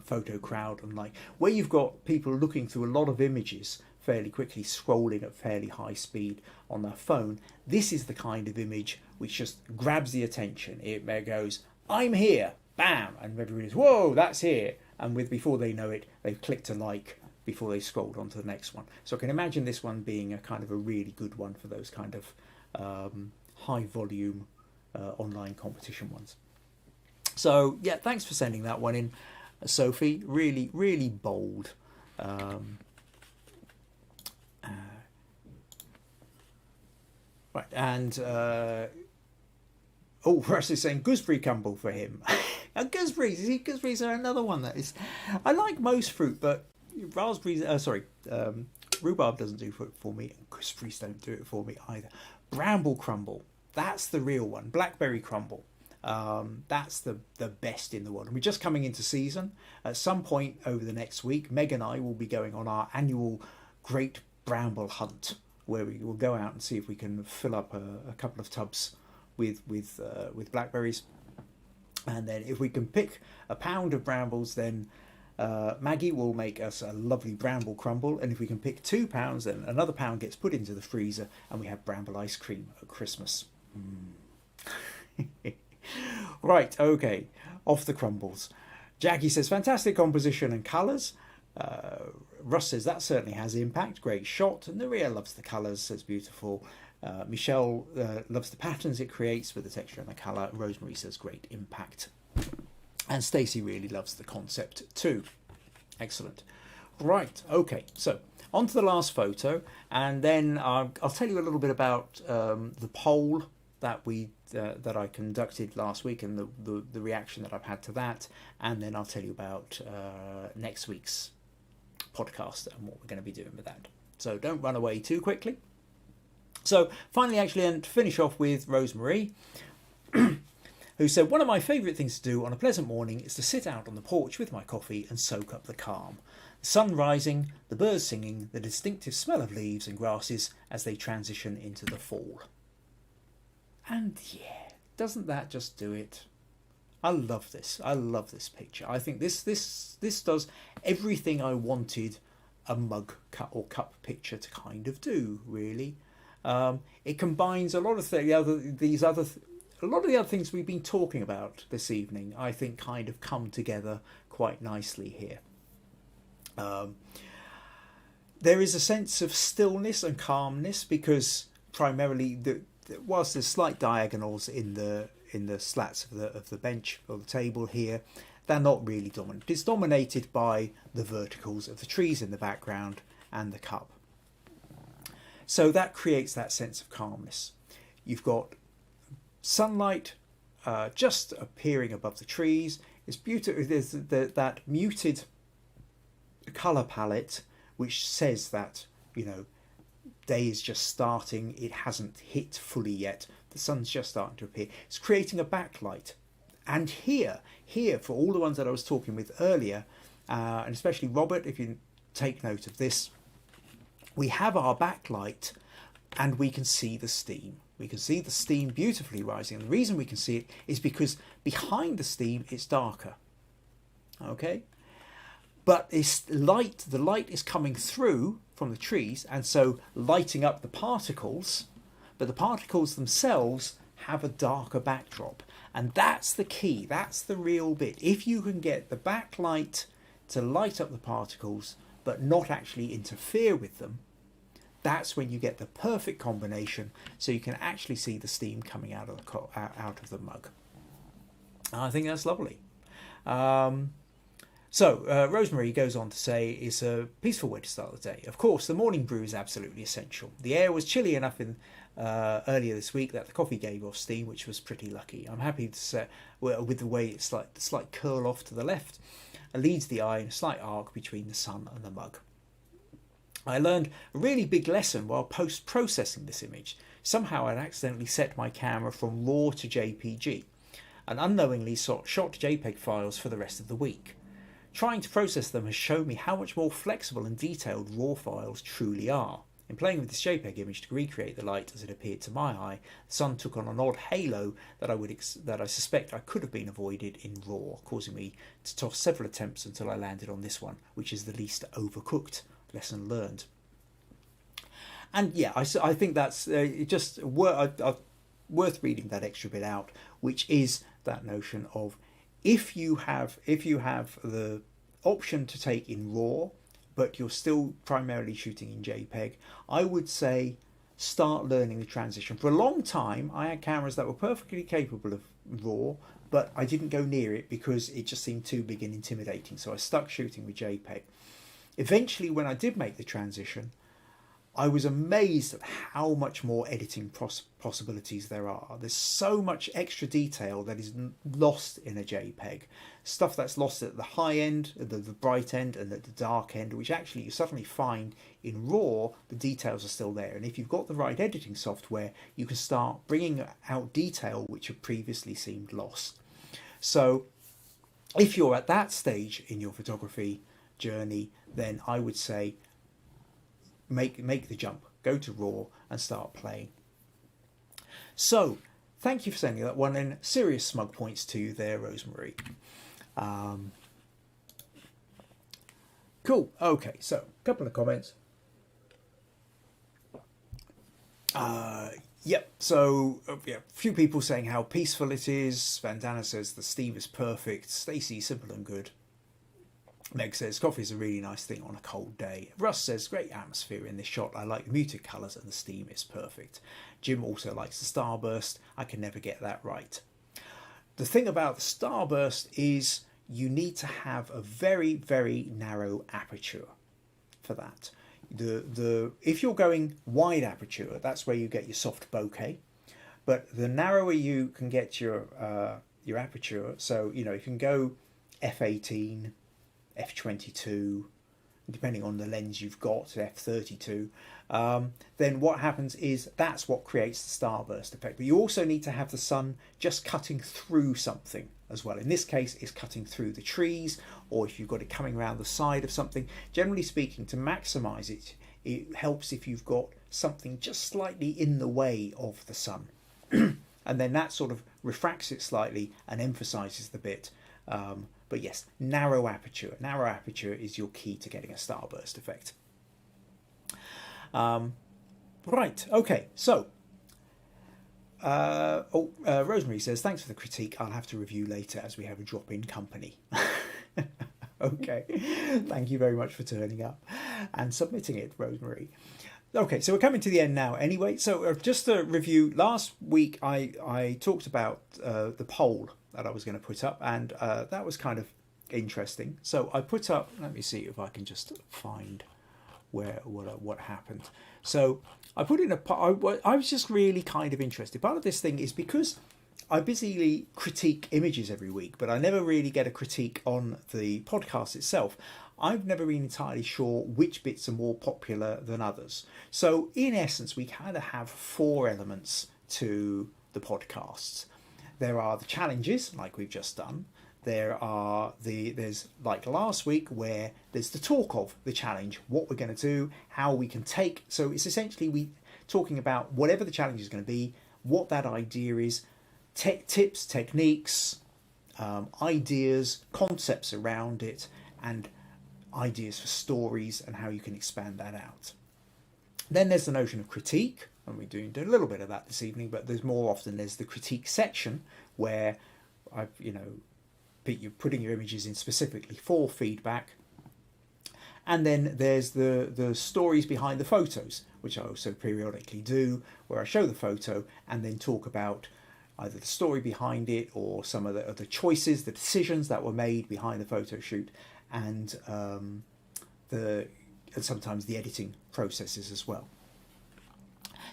Photo Crowd, and where you've got people looking through a lot of images fairly quickly, scrolling at fairly high speed on their phone, this is the kind of image which just grabs the attention. It goes, I'm here, bam, and everybody's, whoa, that's here, and before they know it, they've clicked a like before they scrolled on to the next one. So I can imagine this one being a kind of a really good one for those kind of high volume online competition ones. So yeah, thanks for sending that one in, Sophie. Really, really bold. Right, and Russ is saying gooseberry crumble for him. Gooseberries are another one that is. I like most fruit, but raspberries. Rhubarb doesn't do it for me, and gooseberries don't do it for me either. Bramble crumble, that's the real one. Blackberry crumble, that's the best in the world. And we're just coming into season. At some point over the next week, Meg and I will be going on our annual Great Bramble Hunt, where we will go out and see if we can fill up a couple of tubs with blackberries, and then if we can pick a pound of brambles, then Maggie will make us a lovely bramble crumble, and if we can pick 2 pounds, then another pound gets put into the freezer, and we have bramble ice cream at Christmas. Right, okay, off the crumbles. Jackie says fantastic composition and colours. Russ says that certainly has impact. Great shot. And Naria loves the colours, says beautiful. Michelle loves the patterns it creates with the texture and the colour. Rosemary says great impact. And Stacey really loves the concept too. Excellent. Right, okay, so on to the last photo, and then I'll tell you a little bit about the poll that that I conducted last week and the reaction that I've had to that, and then I'll tell you about next week's podcast and what we're going to be doing with that. So don't run away too quickly. So finally, actually, and to finish off with Rosemary, who said, one of my favourite things to do on a pleasant morning is to sit out on the porch with my coffee and soak up the calm. The sun rising, the birds singing, the distinctive smell of leaves and grasses as they transition into the fall. And yeah, doesn't that just do it? I love this. I love this picture. I think this does everything I wanted a mug or cup picture to kind of do, really. It combines a lot of the other things we've been talking about this evening, I think, kind of come together quite nicely here. There is a sense of stillness and calmness because primarily, whilst there's slight diagonals in the slats of the bench or the table here, they're not really dominant. It's dominated by the verticals of the trees in the background and the cup. So that creates that sense of calmness. You've got sunlight just appearing above the trees. It's beautiful. There's that muted colour palette which says that, day is just starting. It hasn't hit fully yet. The sun's just starting to appear. It's creating a backlight. And here, for all the ones that I was talking with earlier, and especially Robert, if you take note of this, we have our backlight and we can see the steam. We can see the steam beautifully rising. And the reason we can see it is because behind the steam it's darker. Okay? But the light is coming through from the trees and so lighting up the particles, but the particles themselves have a darker backdrop. And that's the key, that's the real bit. If you can get the backlight to light up the particles but not actually interfere with them, that's when you get the perfect combination, so you can actually see the steam coming out of the mug. I think that's lovely. So Rosemary goes on to say it's a peaceful way to start the day. Of course, the morning brew is absolutely essential. The air was chilly enough earlier this week that the coffee gave off steam, which was pretty lucky. I'm happy to say with the way it's like the slight curl off to the left leads the eye in a slight arc between the sun and the mug. I learned a really big lesson while post-processing this image. Somehow I'd accidentally set my camera from RAW to JPG and unknowingly shot JPEG files for the rest of the week. Trying to process them has shown me how much more flexible and detailed RAW files truly are. In playing with this JPEG image to recreate the light as it appeared to my eye, the sun took on an odd halo that I suspect I could have been avoided in RAW, causing me to toss several attempts until I landed on this one, which is the least overcooked. Lesson learned. And yeah, I think that's just worth reading that extra bit out, which is that notion of if you have the option to take in RAW, but you're still primarily shooting in JPEG, I would say start learning the transition. For a long time, I had cameras that were perfectly capable of RAW, but I didn't go near it because it just seemed too big and intimidating. So I stuck shooting with JPEG. Eventually, when I did make the transition, I was amazed at how much more editing possibilities there are. There's so much extra detail that is lost in a JPEG. Stuff that's lost at the high end, the bright end, and at the dark end, which actually you suddenly find in RAW, the details are still there. And if you've got the right editing software, you can start bringing out detail which have previously seemed lost. So if you're at that stage in your photography journey, then I would say make the jump, go to RAW and start playing. So thank you for sending that one in. Serious smug points to you there, Rosemary. Cool. Okay, so a couple of comments. Yep, so a few people saying how peaceful it is. Vandana says the steam is perfect. Stacey, simple and good. Meg says coffee is a really nice thing on a cold day. Russ says great atmosphere in this shot. I like the muted colours and the steam is perfect. Jim also likes the starburst. I can never get that right. The thing about the starburst is you need to have a very, very narrow aperture for that. If you're going wide aperture, that's where you get your soft bokeh. But the narrower you can get your aperture, so you can go f18, f22, depending on the lens you've got, f32, then what happens is that's what creates the starburst effect. But you also need to have the sun just cutting through something as well. In this case, it's cutting through the trees, or if you've got it coming around the side of something. Generally speaking, to maximize it, it helps if you've got something just slightly in the way of the sun. And then that sort of refracts it slightly and emphasizes the bit. But yes, narrow aperture. Narrow aperture is your key to getting a starburst effect. Right, okay, so Rosemary says, thanks for the critique. I'll have to review later as we have a drop-in company. Okay, thank you very much for turning up and submitting it, Rosemary. Okay, so we're coming to the end now anyway. So just to review, last week I talked about the poll that I was going to put up, and that was kind of interesting. So I put up, let me see if I can just find what happened. So I put in I was just really kind of interested. Part of this thing is because I busily critique images every week, but I never really get a critique on the podcast itself. I've never been entirely sure which bits are more popular than others. So in essence, we kind of have 4 elements to the podcasts. There are the challenges, like we've just done. there's like last week where there's the talk of the challenge, what we're going to do, how we can take. So it's essentially we talking about whatever the challenge is going to be, what that idea is, tips, techniques, ideas, concepts around it, and ideas for stories and how you can expand that out. Then there's the notion of critique, and we're doing a little bit of that this evening, but there's more often there's the critique section where you're putting your images in specifically for feedback. And then there's the stories behind the photos, which I also periodically do, where I show the photo and then talk about either the story behind it or some of the choices, the decisions that were made behind the photo shoot, and sometimes the editing processes as well.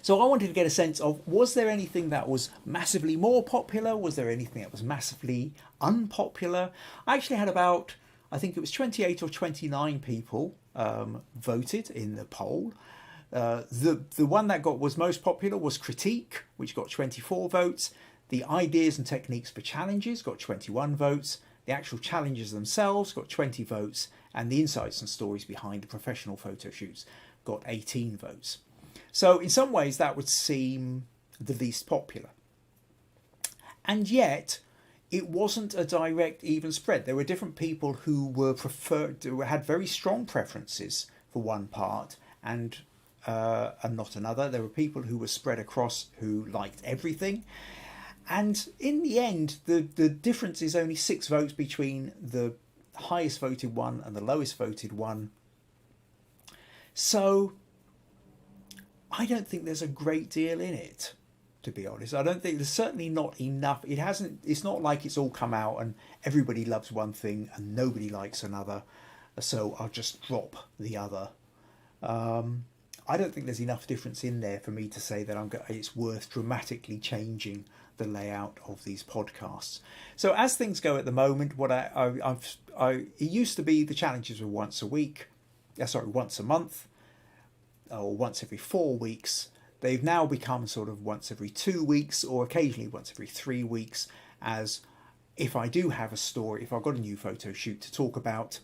So I wanted to get a sense of, was there anything that was massively more popular? Was there anything that was massively unpopular? I actually had about, I think it was 28 or 29 people voted in the poll. The one that was most popular was critique, which got 24 votes. The ideas and techniques for challenges got 21 votes. The actual challenges themselves got 20 votes. And the insights and stories behind the professional photo shoots got 18 votes. So in some ways that would seem the least popular. And yet it wasn't a direct even spread. There were different people who had very strong preferences for one part and not another. There were people who were spread across who liked everything. And in the end, the difference is only 6 votes between the highest voted one and the lowest voted one. So I don't think there's a great deal in it, to be honest. I don't think there's certainly not enough. It's not like it's all come out and everybody loves one thing and nobody likes another, so I'll just drop the other. I don't think there's enough difference in there for me to say that it's worth dramatically changing the layout of these podcasts. So as things go at the moment, it used to be the challenges were once a month, or once every 4 weeks. They've now become sort of once every 2 weeks, or occasionally once every 3 weeks, as if I do have a story, if I've got a new photo shoot to talk about,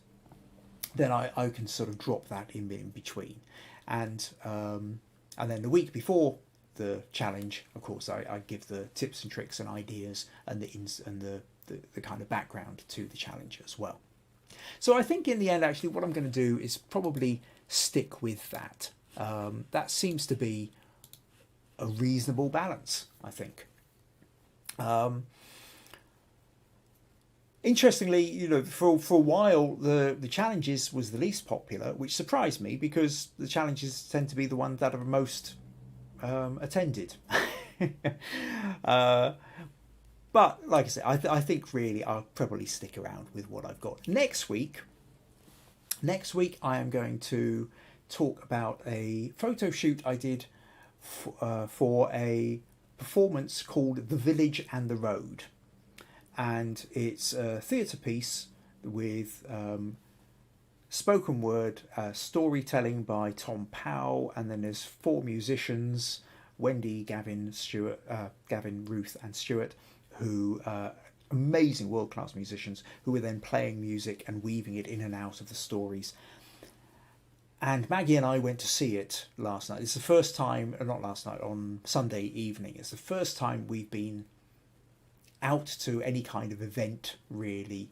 then I can sort of drop that in between. And then the week before the challenge, of course, I give the tips and tricks and ideas and the kind of background to the challenge as well. So I think in the end, actually, what I'm going to do is probably stick with that. That seems to be a reasonable balance, I think. Interestingly, for a while, the challenges was the least popular, which surprised me because the challenges tend to be the ones that are most attended. But like I said, I think really I'll probably stick around with what I've got. Next week I am going to talk about a photo shoot I did for a performance called The Village and the Road. And it's a theatre piece with spoken word storytelling by Tom Powell, and then there's 4 musicians, Wendy, Gavin, Ruth and Stuart, who amazing world-class musicians who were then playing music and weaving it in and out of the stories. And Maggie and I went to see it last night. It's the first time, not last night, on Sunday evening. It's the first time we've been out to any kind of event, really,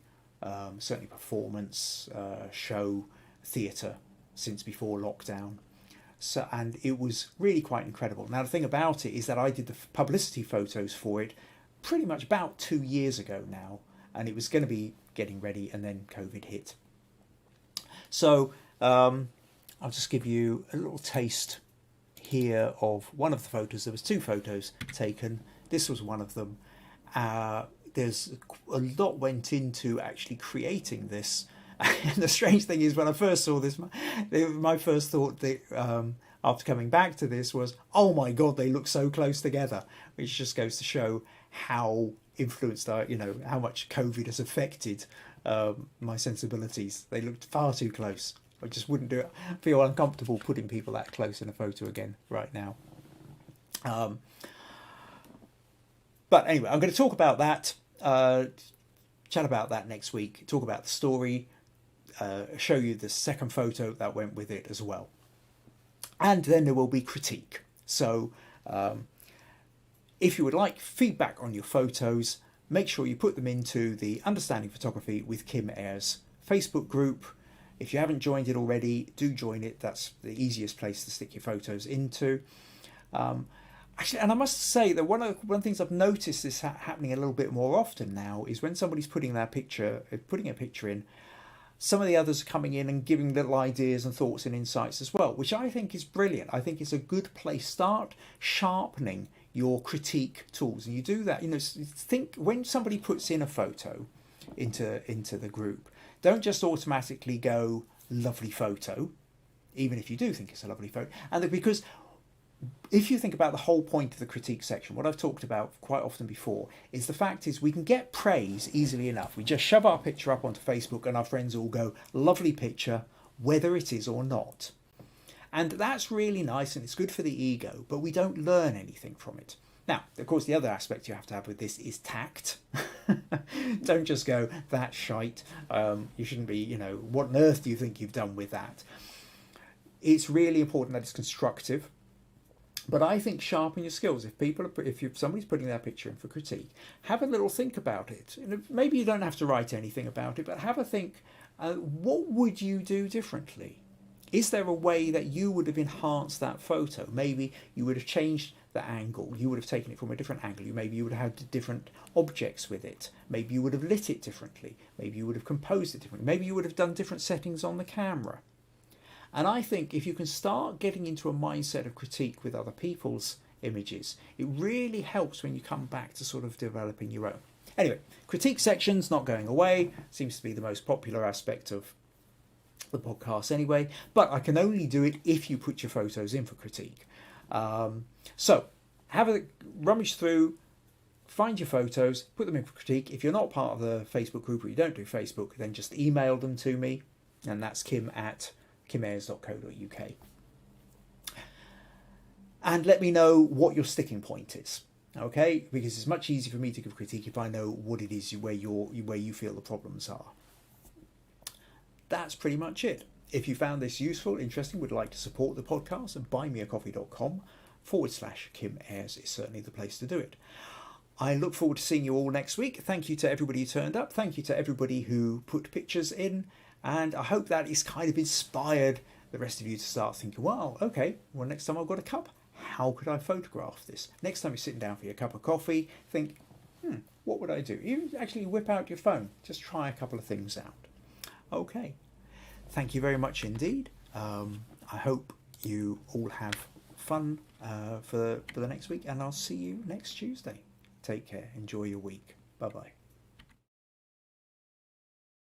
certainly performance, show, theatre, since before lockdown. So, and it was really quite incredible. Now, the thing about it is that I did the publicity photos for it pretty much about 2 years ago now, and it was going to be getting ready, and then COVID hit. So I'll just give you a little taste here of one of the photos. There was 2 photos taken. This was one of them. There's a lot went into actually creating this. And the strange thing is, when I first saw this, my first thought after coming back to this was, oh my God, they look so close together, which just goes to show how influenced, how much COVID has affected my sensibilities. They looked far too close. I just wouldn't feel uncomfortable putting people that close in a photo again right now. But anyway, I'm going to talk about that. chat about that next week, talk about the story, show you the second photo that went with it as well. And then there will be critique. So if you would like feedback on your photos, make sure you put them into the Understanding Photography with Kim Ayres Facebook group. If you haven't joined it already, do join it. That's the easiest place to stick your photos into. Actually, and I must say that one of the things I've noticed is happening a little bit more often now is when somebody's putting a picture in, some of the others are coming in and giving little ideas and thoughts and insights as well, which I think is brilliant. I think it's a good place. Start sharpening your critique tools, and you do that. Think when somebody puts in a photo into the group, don't just automatically go lovely photo, even if you do think it's a lovely photo, and because if you think about the whole point of the critique section, what I've talked about quite often before is the fact is we can get praise easily enough. We just shove our picture up onto Facebook and our friends all go, lovely picture, whether it is or not. And that's really nice and it's good for the ego, but we don't learn anything from it. Now, of course, the other aspect you have to have with this is tact. Don't just go, that's shite. You shouldn't be, what on earth do you think you've done with that? It's really important that it's constructive. But I think sharpen your skills. If somebody's putting their picture in for critique, have a little think about it. Maybe you don't have to write anything about it, but have a think. What would you do differently? Is there a way that you would have enhanced that photo? Maybe you would have changed the angle. You would have taken it from a different angle. Maybe you would have had different objects with it. Maybe you would have lit it differently. Maybe you would have composed it differently. Maybe you would have done different settings on the camera. And I think if you can start getting into a mindset of critique with other people's images, it really helps when you come back to sort of developing your own. Anyway, critique section's not going away. Seems to be the most popular aspect of the podcast anyway. But I can only do it if you put your photos in for critique. So have a rummage through, find your photos, put them in for critique. If you're not part of the Facebook group or you don't do Facebook, then just email them to me. And that's kim@kimayres.co.uk. And let me know what your sticking point is, okay? Because it's much easier for me to give critique if I know what it is where you feel the problems are. That's pretty much it. If you found this useful, interesting, would like to support the podcast, and buymeacoffee.com/Kim Ayres is certainly the place to do it. I look forward to seeing you all next week. Thank you to everybody who turned up. Thank you to everybody who put pictures in. And I hope that is kind of inspired the rest of you to start thinking, well, okay, well, next time I've got a cup, how could I photograph this? Next time you're sitting down for your cup of coffee, think, what would I do? You actually whip out your phone. Just try a couple of things out. Okay. Thank you very much indeed. I hope you all have fun for the next week, and I'll see you next Tuesday. Take care. Enjoy your week. Bye-bye.